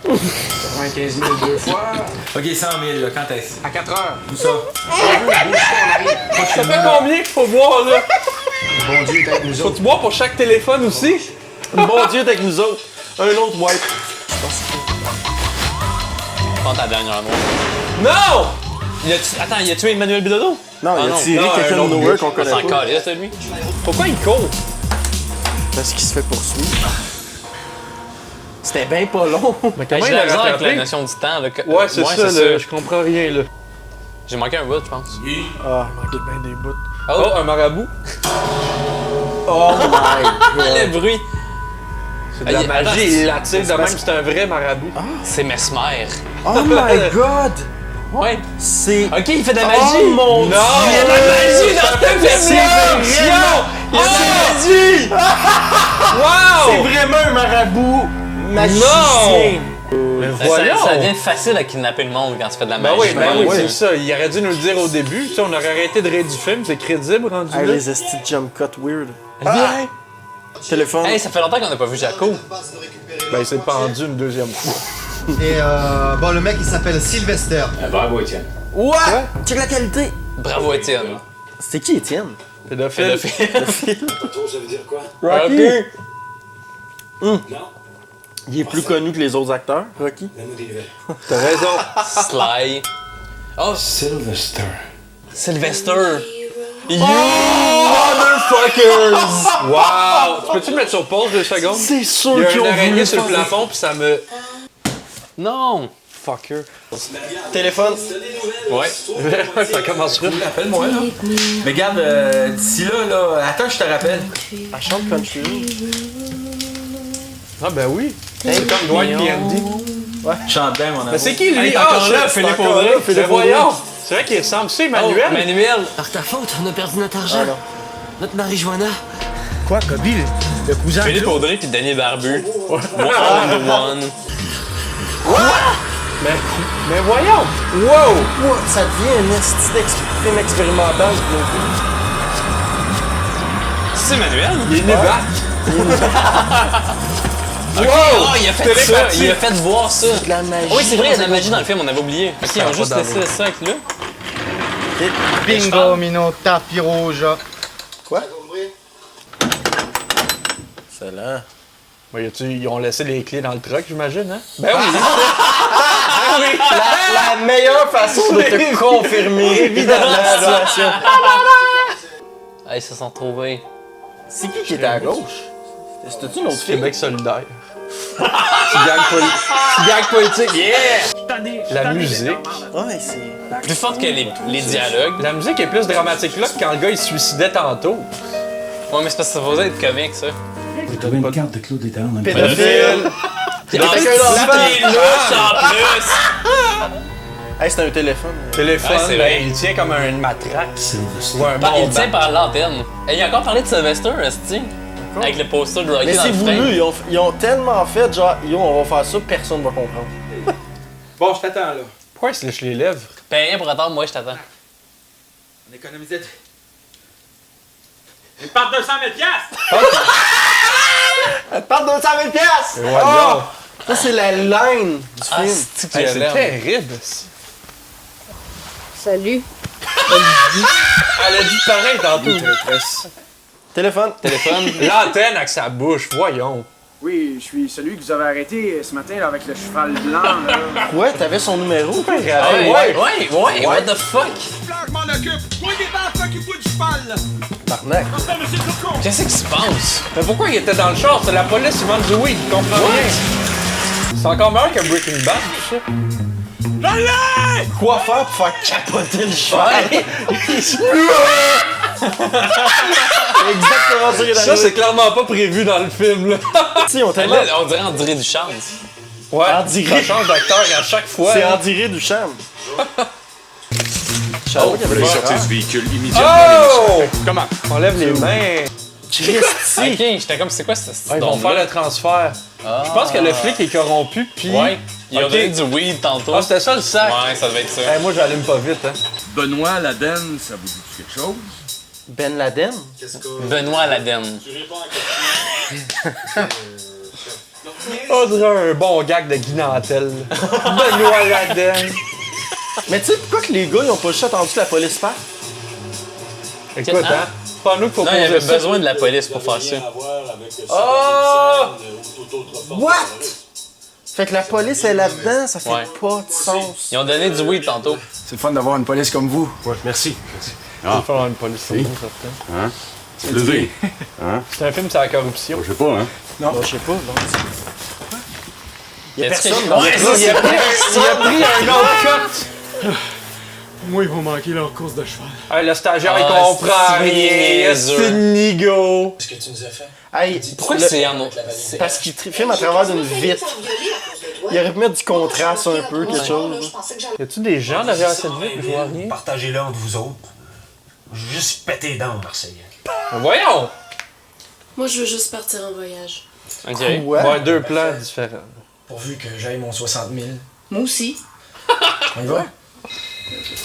95 000 deux fois. Ok, 100 000, là, quand est-ce? À 4 heures. Tout ça. Ça fait combien qu'il faut boire, là? Bon Dieu est avec nous autres. Faut-tu boire pour chaque téléphone aussi? Bon Dieu, t'es avec nous autres. Un autre White. Prends ta dernière noix. Non! Attends, il a tué Emmanuel Bilodeau? Non, il a tiré Non, quelqu'un un de autre nowhere gars. qu'on On connaît s'en pas. calisse de lui. Pourquoi il court? Parce qu'il se fait poursuivre. C'était bien pas long. Mais J'ai comment il la a misère avec la rattrapé? notion du temps. Là. Ouais, c'est ça, là. Je comprends rien, là. J'ai manqué un bout, je pense. Ah, il manquait bien des bouts. Oh, un marabout. Oh my Le god. bruit. C'est de la Attends, magie, il l'attire de même, c'est un vrai marabout. C'est Mesmer. Oh my god. Ouais. C'est... Ok, il fait de la magie. Oh mon Non! dieu. Il y a de la magie dans cette émission. Il y a de la magie. Wow! C'est vraiment un marabout magicien. Ça devient facile à kidnapper le monde quand tu fais de la Ben magie. oui, c'est ça. Il aurait dû nous le dire au début. Tu sais, on aurait arrêté de rire du film, c'est crédible rendu Hey, là. les estis de jump cut weird. Ah. Téléphone. Hey, ça fait longtemps qu'on n'a pas vu Jaco. Ben, il s'est pendu une deuxième fois. Et bon, le mec il s'appelle Sylvester. Bravo, Étienne. Ouais! Check la qualité. Bravo, Étienne. C'était qui, Étienne? Pédophile. Ça veut dire quoi? Rocky. Non? Il est plus connu que les autres acteurs, Rocky. Donne-moi des nouvelles. T'as raison. Sly. Oh, Sylvester. Sylvester. You motherfuckers! Wow! Tu peux-tu me mettre sur pause 2 secondes? C'est sûr Il y a qu'ils une ont araignée voulu sur le faire plafond, puis ça me... Non. Fucker. Téléphone. Ouais. Ça commencera. Appelle-moi, là. Mais regarde, d'ici là, attends, je te rappelle. Elle chante country. Ah ben oui. C'est comme Dwight et Andy. Ouais. Chante bien, mon amour. Mais c'est qui lui? Hey, t'es encore là, c'est Philippe encore Audrey. là, Philippe Audrey. voyons. C'est vrai qu'il ressemble, c'est Emmanuel. Oh, Emmanuel. Par ta faute, on a perdu notre argent. Notre marijuana. quoi, Kobe, le cousin? Philippe Claude? Audrey puis Denis Barbu. One on the one. Mais voyons! Wow! Ça devient un esti film expérimental. C'est Manuel? Il est né bas. Ok, Wow! il a fait ça, il a fait voir ça. C'est de la magie. Oui, c'est vrai, il y a de la magie dans le film, on avait oublié. Ok, ils ont juste laissé ça avec là. Bingo, Mino, Tapiroja. Quoi? Excellent. Ben, ils ont laissé les clés dans le truck, j'imagine, hein? Ben oui! La meilleure façon de te confirmer évidemment la situation. Ah, ils se sont retrouvés. C'est qui était à gauche? C'était-tu une autre fille? Québec solidaire. C'est gang politique. Yeah! La musique. Ouais, c'est... Plus forte que les dialogues. La musique est plus dramatique là que quand le gars il se suicidait tantôt. Ouais, mais c'est parce que ça faisait être comique, ça. J'ai trouvé une carte de Claude Létard dans le Pédophile! Il y a Avec un un enfant. louche en plus! Hey, c'est un téléphone. Téléphone, Ouais, c'est vrai. ben, il tient comme une matraque. Ou un Il bon tient banc. par l'antenne. Et il a encore parlé de Sylvester, esti. Avec le poster de Rocky Mais dans c'est le voulu, frame. ils ont tellement fait, genre, yo, on va faire ça, personne va comprendre. Bon, je t'attends, là. Pourquoi il se lèche les lèvres? Ben rien pour attendre, moi je t'attends. On économisait... Une part de 200 000 piastres! Elle te parle de 200 000 piastres! Et voilà. Ça, c'est la line du Ah, film. c'est Hey, c'est terrible. Salut. Elle a dit pareil tantôt. Téléphone. L'antenne avec sa bouche, voyons. Oui, je suis celui que vous avez arrêté ce matin là, avec le cheval blanc. Là. Ouais, t'avais son numéro? Ah ouais, what the fuck? Je m'en occupe. Moi, des barres qui foutent du cheval, là. Barnac. Qu'est-ce qui se passe? Mais pourquoi il était dans le char? C'est la police, ils vendent du weed, je comprends rien. C'est encore meilleur que Breaking Bad, tout ça. Quoi faire pour faire capoter le cheval? Exactement ça qui est Ça, c'est clairement pas prévu dans le film, là. Ils ont tellement... Là, on dirait André Duchance. Ouais, Andy ça change d'acteur à chaque fois. C'est hein. Andy Duchamp. Oh, vous voulez sortir du véhicule immédiatement. Oh! Comment? On lève les mains. Christy! Ok, j'étais comme, c'est quoi ce Ah, ils vont faire le transfert. Je pense que le flic est corrompu, puis... Ouais, il a Ok. donné du weed tantôt. Ah, c'était ça le sac? Ouais, ça devait être ça. Hey, moi, j'allume pas vite, hein. Benoît Laden, ça vous dit quelque chose? Ben Laden? Benoît Laden. On dirait un bon gag de Guy Nantel. Benoît Laden. Mais tu sais, pourquoi que les gars, ils ont pas juste attendu que la police parte? Écoute, hein, c'est pas nous qu'il faut Non, il y poser avait ça. besoin de la police pour faire ça. Oh! What? Fait que la police est là-dedans, ça fait Ouais. pas de sens. Ils ont donné du weed tantôt. C'est le fun d'avoir une police comme vous. Ouais, merci. Il faut faire une police comme ça, certain. Hein? C'est plaisir. Hein? C'est un film sur la corruption. Je sais pas, hein? Non, je sais pas. Il y a personne, non? Ouais, ça, il a pris un autre cut. Moi, ils vont manquer leur course de cheval. Hey, le stagiaire, il Ah, comprend c'est rien. niaiseux. C'est nigo. Qu'est-ce que tu nous as fait? Hey, Pourquoi le- c'est en Parce qu'il filme à travers d'une vitre. Il aurait pu mettre du contraste un peu, quelque chose. Y a-tu des gens derrière cette vitre? Je vois rien. Partagez-le entre vous autres. Je veux juste péter les dents aux Marseillais. Voyons! Moi, je veux juste partir en voyage. Ok. Ouais, deux plans différents. Pourvu que j'aille mon 60 000. Moi aussi. On y va?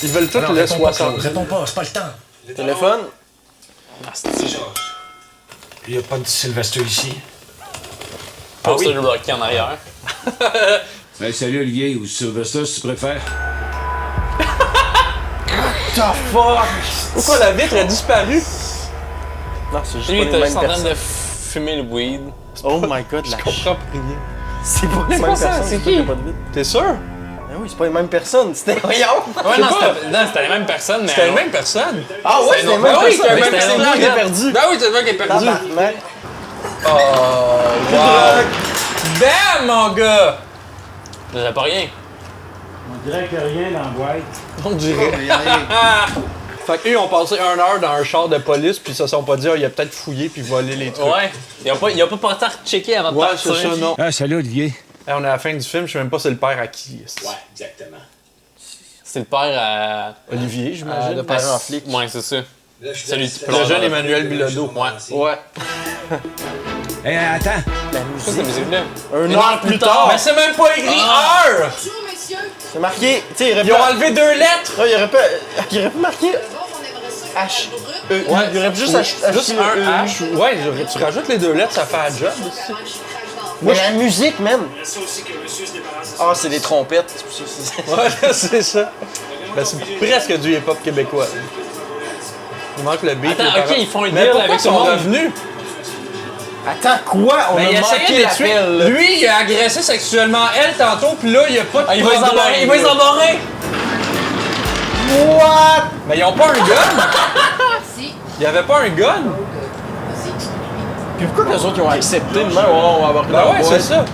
Ils veulent tous Non, le réponds pas, 60. Claude, réponds pas, c'est pas le temps. Téléphone? Il y a pas de Sylvester ici. Poster de Rocky en arrière. Hey, salut Olivier, ou Sylvester si tu préfères. The fuck? Pourquoi la vitre a disparu? Non, c'est juste Lui, il pas les était mêmes juste en train personnes. de fumer le weed. Oh my god, la Je comprends plus rien. C'est pas les C'est mêmes quoi ça? personnes. C'est pas qui? qu'il y a pas de vitre. T'es sûr? Ben oui, c'est pas les mêmes personnes. C'était... Voyons! Ouais, non, c'était les mêmes personnes, mais. C'était les mêmes personnes. Ah ouais, c'était les mêmes Ben oui, personnes. c'était les Mais mêmes c'était personnes. moi qui ai perdu. Ben oui, c'est toi qui as perdu. Tabarnak. Oh, wow. Damn, mon gars! J'avais pas rien. On dirait qu'il n'y a rien dans la boîte. On dirait. Fait qu'eux, ils ont passé 1 heure dans un char de police, puis ils se sont pas dit, ah, il a peut-être fouillé puis volé les trucs. Ouais. Il a pas pensé à rechecker avant de Ouais, partir. c'est ça, non. Ah, salut Olivier. Hey, on est à la fin du film, je sais même pas c'est le père à qui. Ouais, exactement. C'est le père à. Olivier, j'imagine. Le père en flic. Ouais, c'est ça. Là, je suis Salut, dans- tu Le jeune Emmanuel Bilodeau. Ouais. Ouais. Hé, attends. Ça, c'est musique-là. Un heure plus tard. Mais c'est même pas écrit heure! C'est marqué. Tu sais, Ils ont enlevé 2 lettres! Il aurait pas marqué. H. Ouais, il aurait pu juste Juste un H. Ouais, tu rajoutes les 2 lettres, ça fait un job aussi. Mais la musique, même. Ah, c'est des trompettes. Ouais, c'est ça. Ben, c'est presque du hip-hop québécois. Il manque le beat. Attends, ok, ils font une mais deal avec son tout le monde. revenu. Attends, quoi? On Ben, a il manqué essayait de tuer. l'appel, là. Lui, il a agressé sexuellement elle tantôt, puis là, il y a pas de Il va les preuve. embarrer! Il va les embarrer! What? Mais ils ont pas un gun! Si. Il y avait pas un gun! Puis pourquoi les autres ils ont accepté de même? On va avoir Ben ouais, c'est ça.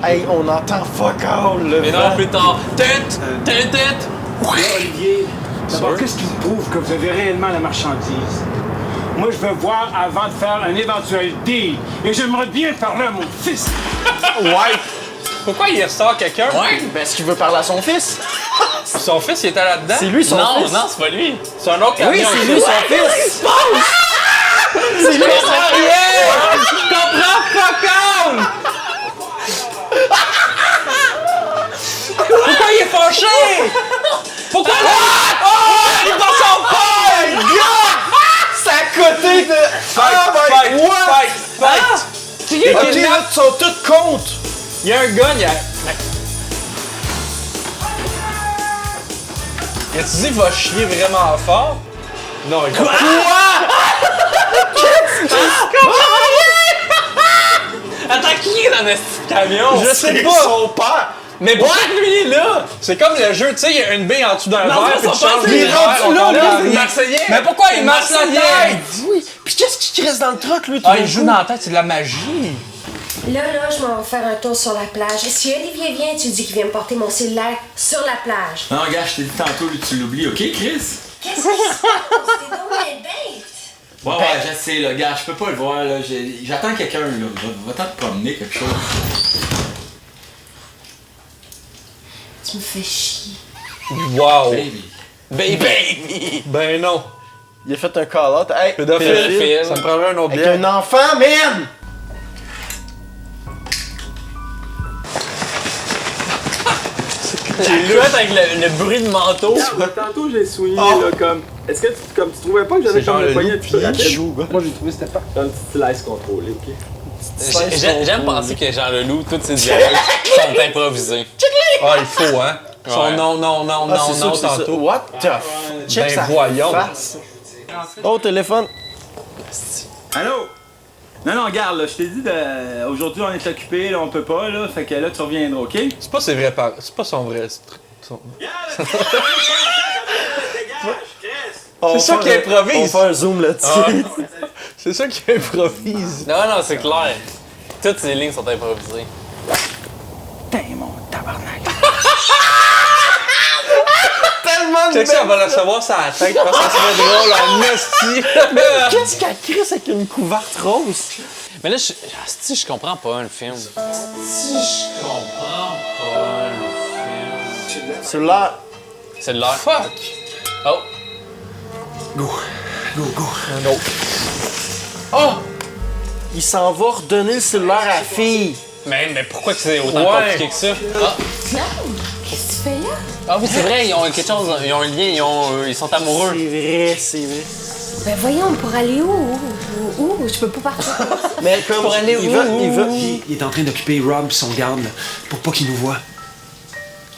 Hey, on entend fuck all, là. Mais non, plus tard. Tête! Tête! Tête! Olivier, d'abord, qu'est-ce qui me prouve que vous avez réellement la marchandise? Moi, je veux voir avant de faire un éventuel deal. Et j'aimerais bien parler à mon fils. Ouais. Pourquoi il ressort quelqu'un? Ouais. Parce qu'il veut parler à son fils. Son fils, il était là-dedans? C'est lui, son fils. Non, c'est pas lui. C'est un autre camion. Oui, c'est lui, son fils. C'est lui, son rien! Je comprends fuck all! Pourquoi il est fâché? Pourquoi là? Oh! Il va s'en faire! C'est à côté de... Fight! Les kidnappés sont toutes contre. Il y a un gun, il y a... Tu dis qu'il va chier vraiment fort? Non, il va pas. Attends, qui est dans ce camion? Je sais pas! Son père. Mais pourquoi lui il est là? C'est comme le jeu, tu sais, il y a une bille en dessous d'un Non, verre, ça, puis tu ça changes passe, les il est verres. rendu là, là, lui, il est Marseillais. Mais pourquoi il masse la tête? Oui. Puis qu'est-ce qui reste dans le truck, lui? Ah, il joue dans la tête, c'est de la magie. Là, je m'en vais faire un tour sur la plage. Si Olivier vient, tu dis qu'il vient me porter mon cellulaire sur la plage. Non, gars, je t'ai dit tantôt, lui, tu l'oublies, ok, Chris? Qu'est-ce qui se passe? C'est donc bien bête. Ouais, je sais, là, gars, je peux pas le voir, là. J'attends quelqu'un, là. Va-t'en te promener, quelque chose. Tu me fais chier. Wow. Baby. Ben non. Il a fait un call-out. Hey, Pédophile. Ça me prendrait un autre avec bière. un enfant, man! La couette avec le bruit de manteau. Tantôt, j'ai swingé, là, comme. Est-ce que tu trouvais pas que j'avais comme le poignet un petit peu à tête? Moi, j'ai trouvé que c'était pas. Un petit slice contrôlé, ok? J'aime penser que Jean Leloup, tous ses dialogues sont improvisés. Ah, il faut, hein? Son Ouais. non, tantôt. What the f... Check Ben sa voyons. face. Oh, téléphone. Allô? Non, regarde, là, je t'ai dit, aujourd'hui, on est occupé, là, on peut pas, là, fait que là, tu reviendras, ok? C'est pas ses vrais parents. C'est pas son vrai. C'est ça qui improvise. On fait un zoom là-dessus. C'est ça qui improvise. Non, c'est clair. Toutes ces lignes sont improvisées. Putain, mon tabarnak. Tellement de Check ça, on va la recevoir sur la tête parce que ça serait drôle en esti. Qu'est-ce qu'elle crisse avec une couverte rose? Mais là, je comprends pas le film. Je comprends pas le film. C'est là. C'est de l'heure. Fuck. Oh. Go. Un autre. Oh! Il s'en va redonner le cellulaire à la fille. Mais pourquoi que c'est autant compliqué que ça? Ah. Qu'est-ce que tu fais là? Ah oui, c'est vrai, ils ont quelque chose, ils ont un lien, ils sont amoureux. C'est vrai. Ben voyons, pour aller où? Où? Je peux pas partir. Mais comme Pour aller où? Il est en train d'occuper Rob, son garde, là, pour pas qu'il nous voie.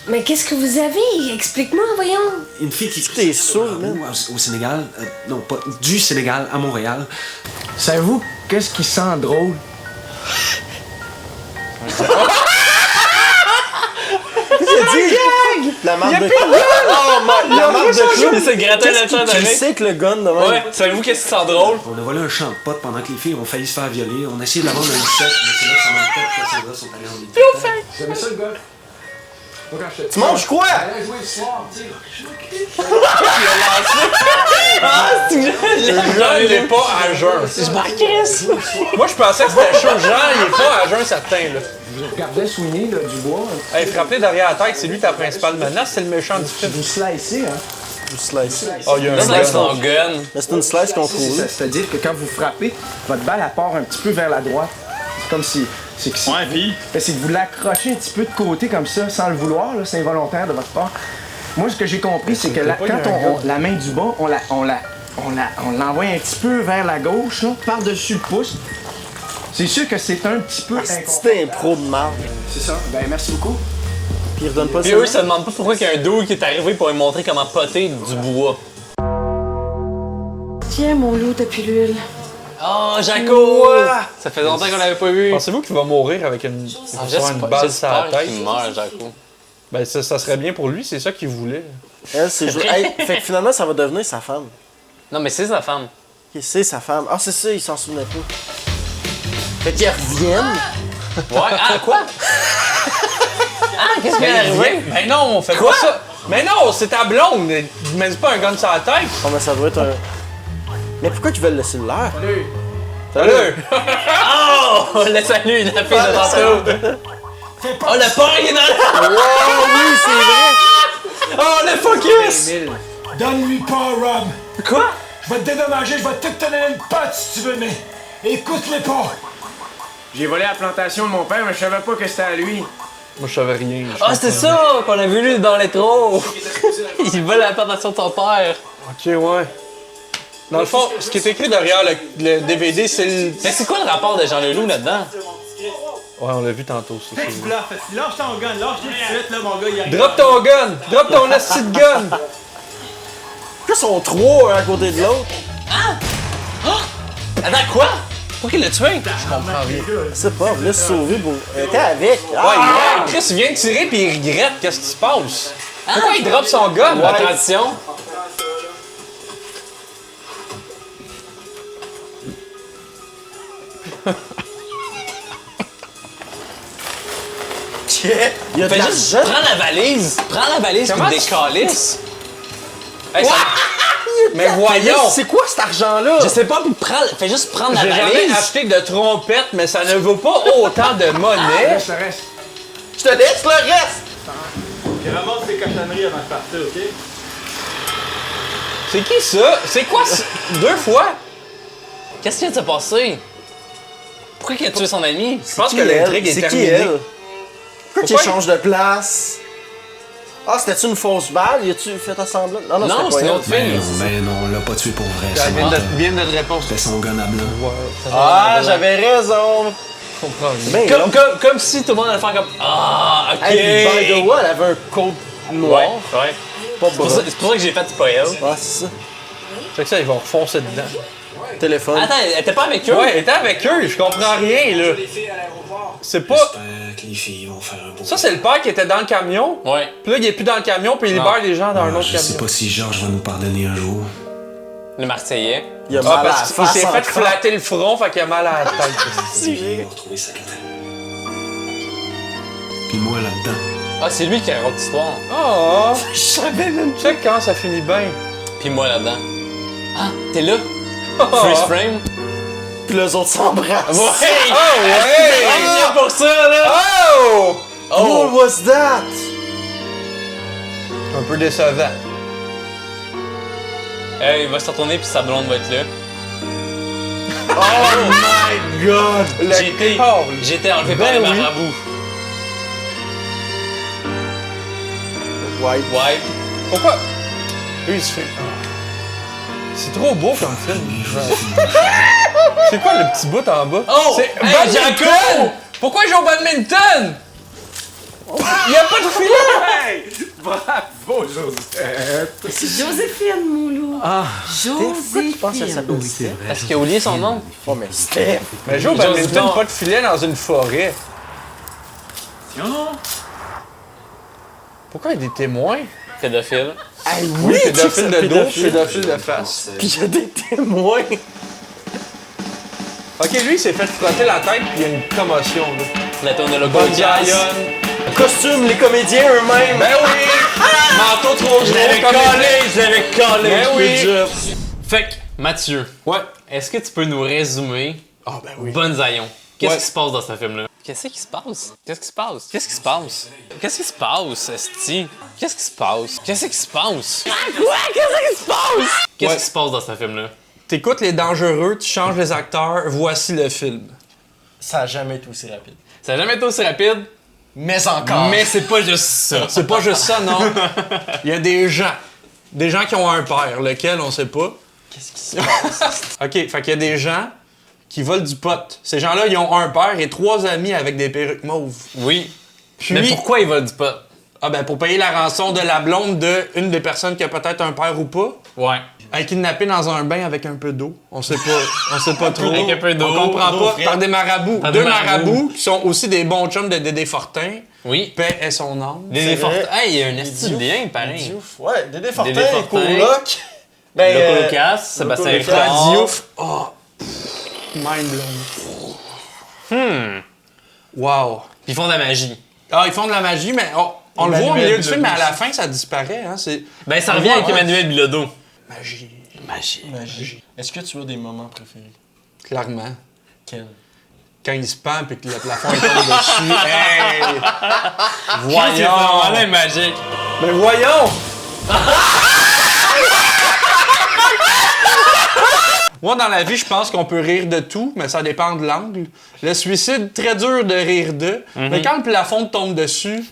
Mais qu'est-ce que vous avez? Explique-moi, voyons. Une fille qui... T'es sûr, man? Au Sénégal, non, pas du Sénégal, à Montréal. Savez-vous, qu'est-ce qui sent drôle? La marque de Oh, la marque de clou. Il s'est gratté la tête Tu avec. sais que le gun de même. Ouais, savez-vous qu'est-ce qui sent drôle? On a volé un champ de potes pendant que les filles ont failli se faire violer. On a essayé de la vendre à une secte, mais c'est là que ça manque pas que ces gars sont allés en médecin. J'aimais ça, le gars. Tu manges quoi? Allez jouer le soir, tu sais. Jean, il est pas à jeun. Je m'inquiète. Moi, je pensais que c'était chaud. Jean, il est pas à jeun certain, là. Je regardais Sweeney, là, du bois. Hey, frapper derrière la tête, c'est lui ta principale menace, c'est le méchant du film. Vous slicez, hein? Vous slicez. Oh, il y a un Slice gun. ton gun. Mais c'est une slice contrôlée. C'est-à-dire que quand vous frappez, votre balle elle part un petit peu vers la droite. C'est comme si. C'est que si. Ouais, puis. C'est que vous l'accrochez un petit peu de côté comme ça, sans le vouloir, là, c'est involontaire de votre part. Moi, ce que j'ai compris, c'est que quand la main du bas, on l'envoie un petit peu vers la gauche, là, par-dessus le pouce. C'est sûr que c'est un petit peu. C'était un pro de marde. C'est ça. Ben, merci beaucoup. Puis ils redonnent pas Puis eux, ils se demandent pas pourquoi il y a un dude qui est arrivé pour lui montrer comment poter du bois. Tiens, mon loup de pilule. Oh, Jaco! Ça fait longtemps qu'on l'avait pas vu. Pensez-vous qu'il va mourir avec une balle sur la tête? qu'il meurt, Jaco. Ben, ça serait bien pour lui, c'est ça qu'il voulait. Elle, c'est juste. Hey, fait que finalement, ça va devenir sa femme. Non, mais c'est sa femme. Ok, c'est sa femme. Ah, c'est ça, il s'en souvenait pas. Fait qu'ils reviennent. Ouais, ah, quoi? Ah, qu'est-ce qui est arrivé? Ben non, on fait pas ça. Mais non, c'est ta blonde. Mais c'est pas un gun sur la tête. Oh, mais ça doit être un. Mais pourquoi qu'ils veulent le cellulaire? Salut! Oh! Le salut, la fille de tantôt! Oh, le porc, il est dans le... Oh, oui, c'est vrai! Oh, le focus! Donne-lui pas, Rob! Quoi? Je vais te dédommager, je vais te donner une patte si tu veux, mais écoute-les pas! J'ai volé la plantation de mon père, mais je savais pas que c'était à lui. Moi, je savais rien. Ah, c'était ça qu'on a vu lui dans l'intro! Il vole la plantation de son père. Ok, ouais. Dans le fond, ce qui est écrit derrière le DVD, c'est le... Mais c'est quoi le rapport de Jean Leloup là-dedans? Ouais, on l'a vu tantôt, ça. Fais que tu bluffes. Lâche ton gun, lâche-le tout de suite, là, mon gars, il arrive. Drop ton gun! Drop ton asti de gun! Pourquoi ils sont trois un à côté de l'autre? Ah! Oh! Attends, quoi? Pourquoi il l'a tué? Je comprends rien. Je sais pas, on l'a sauvé pour. Elle était avec. Ouais, Chris, il vient de tirer pis il regrette. Qu'est-ce qui se passe? Pourquoi il drop son gun? La tradition. Il y a de Fais juste l'argent. prends la valise Comment puis décalisse. Hey, ça... Mais voyons! C'est quoi cet argent-là? Je sais pas, puis fais juste prendre la J'ai jamais valise. acheté de trompette, mais ça ne vaut pas autant de monnaie. Laisse le reste. Je te laisse le reste! Puis ramasse tes cochonneries avant de partir, ok? C'est qui ça? C'est quoi? Deux fois? Qu'est-ce qui vient de se passer? Pourquoi il a tué son ami? Je pense que l'intrigue est C'est qui terminée. elle? Pourquoi tu changes de place? Ah, c'était-tu une fausse balle? Y a-tu fait semblant? Non, Non, c'est une autre fille. Mais non, on l'a pas tué pour vrai. Elle vient de répondre. C'était son gun à blanc. Ah, j'avais raison! Je comprends rien. Comme si tout le monde allait faire comme Ah, ok. Hey, by the way, elle avait un coat noir. Ouais. Pas C'est pour ça que j'ai fait pas elle. Ouais, c'est ça. C'est que ça, ils vont refoncer dedans. Téléphone. Attends, elle était pas avec eux? Ouais, elle était avec eux, je comprends rien, là. C'est pas... J'espère que les filles vont faire un beau... Ça, c'est le père qui était dans le camion. Ouais. Puis là, il est plus dans le camion, puis il libère les gens dans un autre Je sais camion. pas si Georges va nous pardonner un jour. Le Marseillais. Il a Ah, mal à la parce qu'il face s'est fait encore. flatter le front, fait qu'il a mal à la tête. Il va retrouver sa catane. Puis moi, là-dedans. Ah, c'est lui qui raconte l'histoire. Oh! Je savais même Tu sais quand ça finit bien. Puis moi là-dedans. Ah, t'es là? Freeze frame. Puis les autres s'embrassent. Ouais! Oh, ouais! C'est pour ça, là! Oh! What was that? Un peu décevant. Il va se retourner puis sa blonde va être là. Oh my god! J'ai été enlevé par les marabouts. Wipe. Wipe. Pourquoi? Eux, ils se font... C'est trop beau comme film. C'est quoi le petit bout en bas? Oh! C'est Hey, badminton! Pourquoi ils jouent au badminton? Il y a pas de filet! Hey! Bravo, Josette! C'est Joséphine, mon loup. Ah! Pourquoi tu penses qu'elle s'appelle Steph? Parce qu'il a oublié son nom. Oh, mais Steph! Mais joue au badminton, pas de filet dans une forêt. Non! Pourquoi il y a des témoins? Pédophile. Hey, Oui, oui, pédophile de dos, pédophile. pédophile de face. Puis il y a des témoins. Ok, lui, il s'est fait frotter la tête, puis il y a une commotion, là. La tourne le Bon jazz. Le costume, les comédiens eux-mêmes. Ben oui! Manteau trop gros, Je l'avais collé! Ben oui! Good job. Fait que, Mathieu. Ouais. Est-ce que tu peux nous résumer Ah, ben oui. Bonzaillon? Qu'est-ce Ouais. qui se passe dans ce film-là? Qu'est-ce qui se passe? Qu'est-ce qui se passe? Qu'est-ce qui se passe? Qu'est-ce qui se passe, esti? Qu'est-ce qui se passe? Qu'est-ce qui se passe? Quoi? Qu'est-ce qui se passe? Qu'est-ce qui se passe dans ce film-là? T'écoutes Les Dangereux, tu changes les acteurs, voici le film. Ça a jamais été aussi rapide. Ça a jamais été aussi rapide. Mais encore. Mais c'est pas juste ça. C'est pas juste ça, non. Il y a des gens qui ont un père, lequel on sait pas. Qu'est-ce qui se passe? OK, fait qu'il y a des gens qui volent du pot. Ces gens-là, ils ont un père et 3 amis avec des perruques mauves. Oui. Puis, mais pourquoi ils volent du pot? Ah ben pour payer la rançon de la blonde de une des personnes qui a peut-être un père ou pas. Ouais. Elle est kidnappée dans un bain avec un peu d'eau. On sait pas trop. Avec un peu d'eau. On comprend pas. Par des marabouts. Par 2 des marabouts qui sont aussi des bons chums de Dédé Fortin. Oui. Paix est son âme. Dédé Fortin. Hey, il y a un esti de lien, pareil. Diouf. Ouais, Dédé Fortin, Dédé Fortin. coloc. Ben, Loco Locas, Sébastien Ricard. Diouf. Oh. Mind blown. Wow. Puis ils font de la magie. Ah, ils font de la magie, mais on le voit au milieu du film, mais à la fin, ça disparaît. Hein? Ben, ça revient avec Emmanuel Bilodeau. Magie. Est-ce que tu as des moments préférés? Clairement. Quel? Quand il se pend et que le plafond il tombe dessus. Hey! Voyons! C'est magique. Mais voyons! Moi, dans la vie, je pense qu'on peut rire de tout, mais ça dépend de l'angle. Le suicide, très dur de rire de. Mais quand le plafond tombe dessus,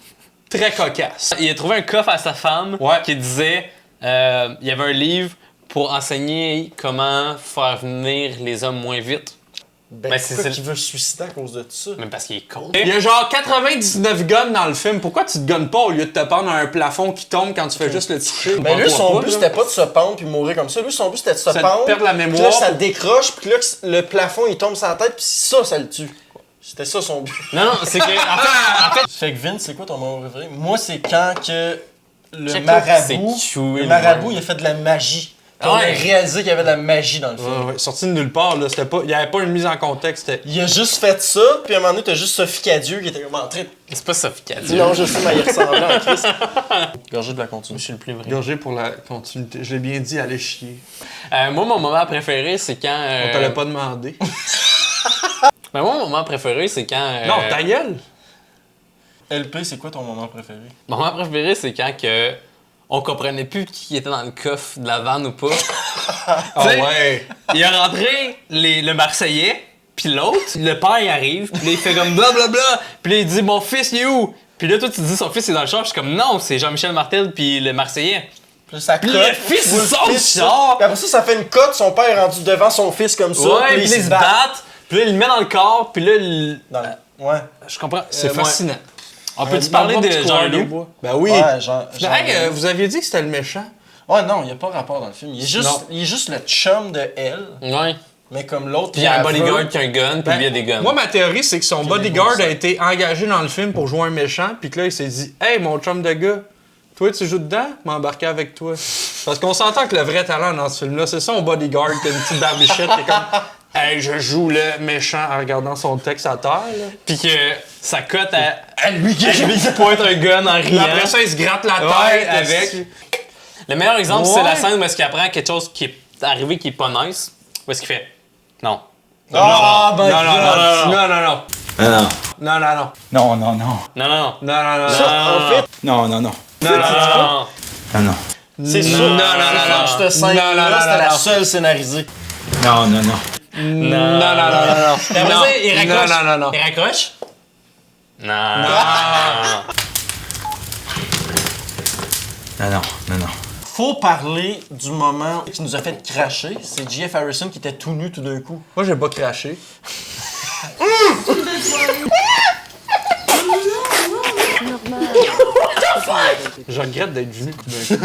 très cocasse. Il a trouvé un coffre à sa femme qui disait il y avait un livre pour enseigner comment faire venir les hommes moins vite. Ben, pourquoi qu'il veut se suicider à cause de ça? Mais parce qu'il est con. Il y a genre 99 guns dans le film. Pourquoi tu te gunnes pas au lieu de te pendre à un plafond qui tombe quand tu fais juste le toucher? Ben lui, son but, c'était pas de se pendre puis mourir comme ça. Lui, son but, c'était de se pendre. Perdre la mémoire. Puis là, ça décroche, puis là, le plafond, il tombe sur la tête, puis ça le tue. C'était ça son but. Non, c'est que. En fait. Fait que Vince, c'est quoi ton moment préféré? Moi, c'est quand que le marabout, marabout, il a fait de la magie. On a réalisé qu'il y avait de la magie dans le film. Ouais. Sorti de nulle part, là. Il n'y avait pas une mise en contexte. Il a juste fait ça, puis à un moment donné, t'as juste Sophie Cadieux qui était comme en train de... C'est pas Sophie Cadieux. Non, je sais, mais il ressemblait en Christ. Gorgé de la continuité. Je suis le plus vrai. Gorgé pour la continuité. Je l'ai bien dit, allez chier. Moi, mon moment préféré, c'est quand... On te l'a pas demandé. Ben, moi, mon moment préféré, c'est quand... Non, ta gueule! LP, c'est quoi ton moment préféré? Mon moment préféré, c'est quand que... on comprenait plus qui était dans le coffre de la vanne ou pas. Ah ouais! Il a rentré le Marseillais, puis l'autre, le père, il arrive, puis là, il fait comme blablabla, puis là, il dit « Mon fils, il est où? » Puis là, toi, tu dis « Son fils, il est dans le char. » Puis je suis comme « Non, c'est Jean-Michel Martel, puis le Marseillais. » Puis ça Puis le fils, il sort du char! Puis après ça fait une cote, son père est rendu devant son fils comme ça. Ouais, puis ils se battent, puis là, il le met dans le corps, puis là, ouais. Je comprends. C'est fascinant. On peut-tu parler de Jean-Loup? Ben oui. Ouais, vous aviez dit que c'était le méchant. Ouais, non, il n'y a pas rapport dans le film. Il est juste le chum de elle. Ouais. Mais comme l'autre. Puis il y a un bodyguard qui a un gun, puis lui, il y a des guns. Moi, ma théorie, c'est que son bodyguard a été engagé dans le film pour jouer un méchant, puis que là, il s'est dit « Hey, mon chum de gars, toi, tu joues dedans? M'embarquer avec toi. » Parce qu'on s'entend que le vrai talent dans ce film-là, c'est son bodyguard qui a une petite barbichette qui est comme « Hey, je joue le méchant en regardant son texte à terre. » Puis que ça cote à lui qui pointe un gun en riant. Après ça, il se gratte la tête avec. Le meilleur exemple, c'est la scène où est-ce qu'il apprend quelque chose qui est arrivé qui est pas nice. Où est-ce qu'il fait non. Non, non. Non. C'est sûr. Non. Cette scène-là, c'était la seule scénarisée. Non. Il raccroche. Il raccroche? Non. Faut parler du moment qui nous a fait cracher. C'est J.F. Harrison qui était tout nu tout d'un coup. Moi, j'ai pas craché. Je regrette d'être venu tout d'un coup.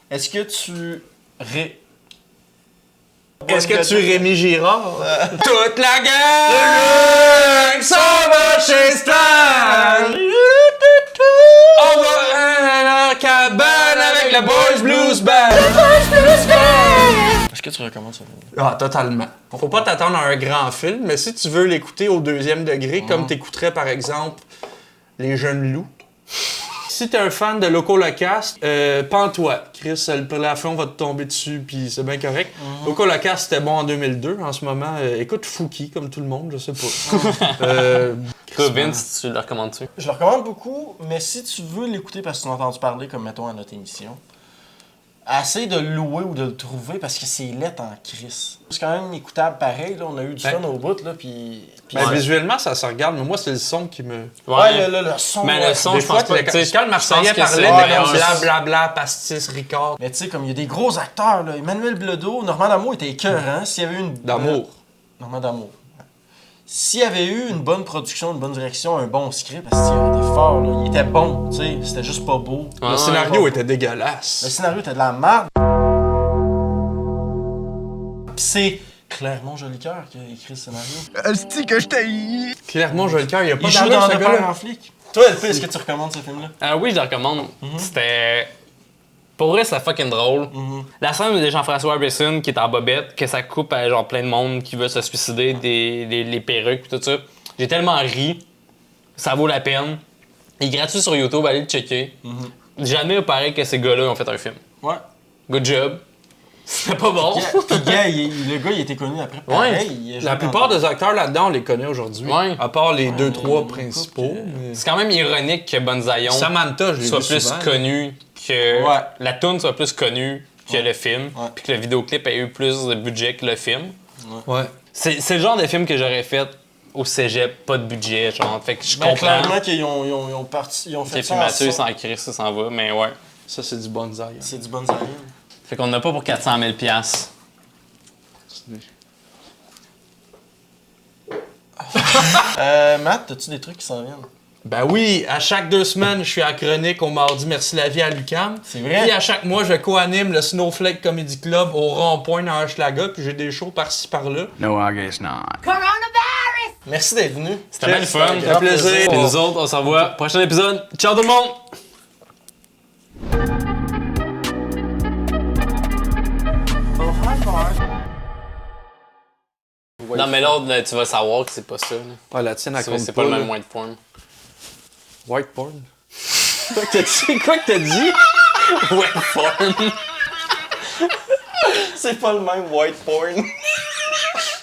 Est-ce que tu Est-ce que tu Rémi Girard? Toute la gang s'en va chez Stan! On va à la cabane avec le Boys Blues Band! Est-ce que tu recommandes ça? Ah, totalement. Faut pas t'attendre à un grand film, mais si tu veux l'écouter au 2e degré, comme t'écouterais par exemple Les Jeunes Loups. si t'es un fan de Loco Locast, pends-toi. Chris, le plafond va te tomber dessus, puis c'est bien correct. Loco Locast, c'était bon en 2002. En ce moment, écoute Fouki, comme tout le monde, je sais pas. Vince, tu le recommandes-tu? Je le recommande beaucoup, mais si tu veux l'écouter parce que tu l'as entendu parler, comme mettons à notre émission, essaye de le louer ou de le trouver parce que c'est laid en crise. C'est quand même écoutable pareil, là. On a eu du fun au bout, là, puis visuellement, ça se regarde, mais moi, c'est le son qui me... Ouais, le son... Mais le son, je pense pas que... Quand le Marseillais parlait de blablabla, pastis, Ricard... Mais tu sais, comme il y a des gros acteurs, là. Emmanuel Bledo, Normand D'Amour était écœurant. S'il y avait eu une... D'Amour. Normand D'Amour. S'il y avait eu une bonne production, une bonne direction, un bon script, parce qu'il était fort, là. Il était bon, tu sais. C'était juste pas beau. Le scénario était dégueulasse. Le scénario était de la merde. Pis c'est Clermont Jolicoeur qui a écrit le scénario. Est-ce que je t'ai... Clermont Jolicoeur, il y a pas il joue dans Le Père en flic. Toi, LP, est-ce que tu recommandes ce film-là? Oui, je le recommande. C'était... Pour vrai, c'est fucking drôle. La scène de Jean-François Harrison qui est en bobette, que ça coupe à genre plein de monde qui veut se suicider, les perruques et tout ça. J'ai tellement ri. Ça vaut la peine. Il est gratuit sur YouTube, allez le checker. Jamais pareil que ces gars-là ont fait un film. Ouais. Good job. C'était pas bon. Puis gars, le gars, il était connu après. Pareil, la plupart des acteurs là-dedans, on les connaît aujourd'hui. Ouais. À part les 2-3 principaux. C'est quand même ironique que Bonzaillon Samantha, je l'ai soit vu plus souvent, connu que... La toune soit plus connue que le film. Puis que le vidéoclip ait eu plus de budget que le film. Ouais. C'est le genre de film que j'aurais fait au cégep, pas de budget, genre. Fait que je comprends. Clairement qu'ils ont fait ça. Puis Mathieu s'en crie, ça s'en va, mais ouais. Ça, c'est du bonsaï. C'est du bonsaï. Fait qu'on n'a pas pour 400 000 $. Matt, as-tu des trucs qui s'en viennent? Ben oui, à chaque 2 semaines, je suis à Chronique au mardi Merci la vie à l'UQAM. C'est vrai? Puis à chaque mois, je co-anime le Snowflake Comedy Club au Rond-Point dans Hochelaga, puis j'ai des shows par-ci par-là. No, I guess not. Coronavirus! Merci d'être venu. C'était bien le fun. Ça fait plaisir. Et nous autres, on se revoit prochain épisode. Ciao tout le monde! Non, mais l'autre, tu vas savoir que c'est pas ça. Ah, la tienne, elle compte c'est pas le même white porn. White porn? Quoi que t'as dit? White porn. C'est pas le même white porn.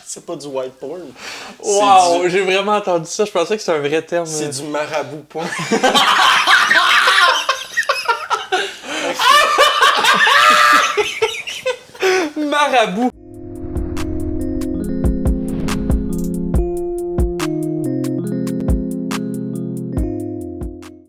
C'est pas du white porn. Wow, j'ai vraiment entendu ça. Je pensais que c'était un vrai terme. C'est du marabout porn. Marabout.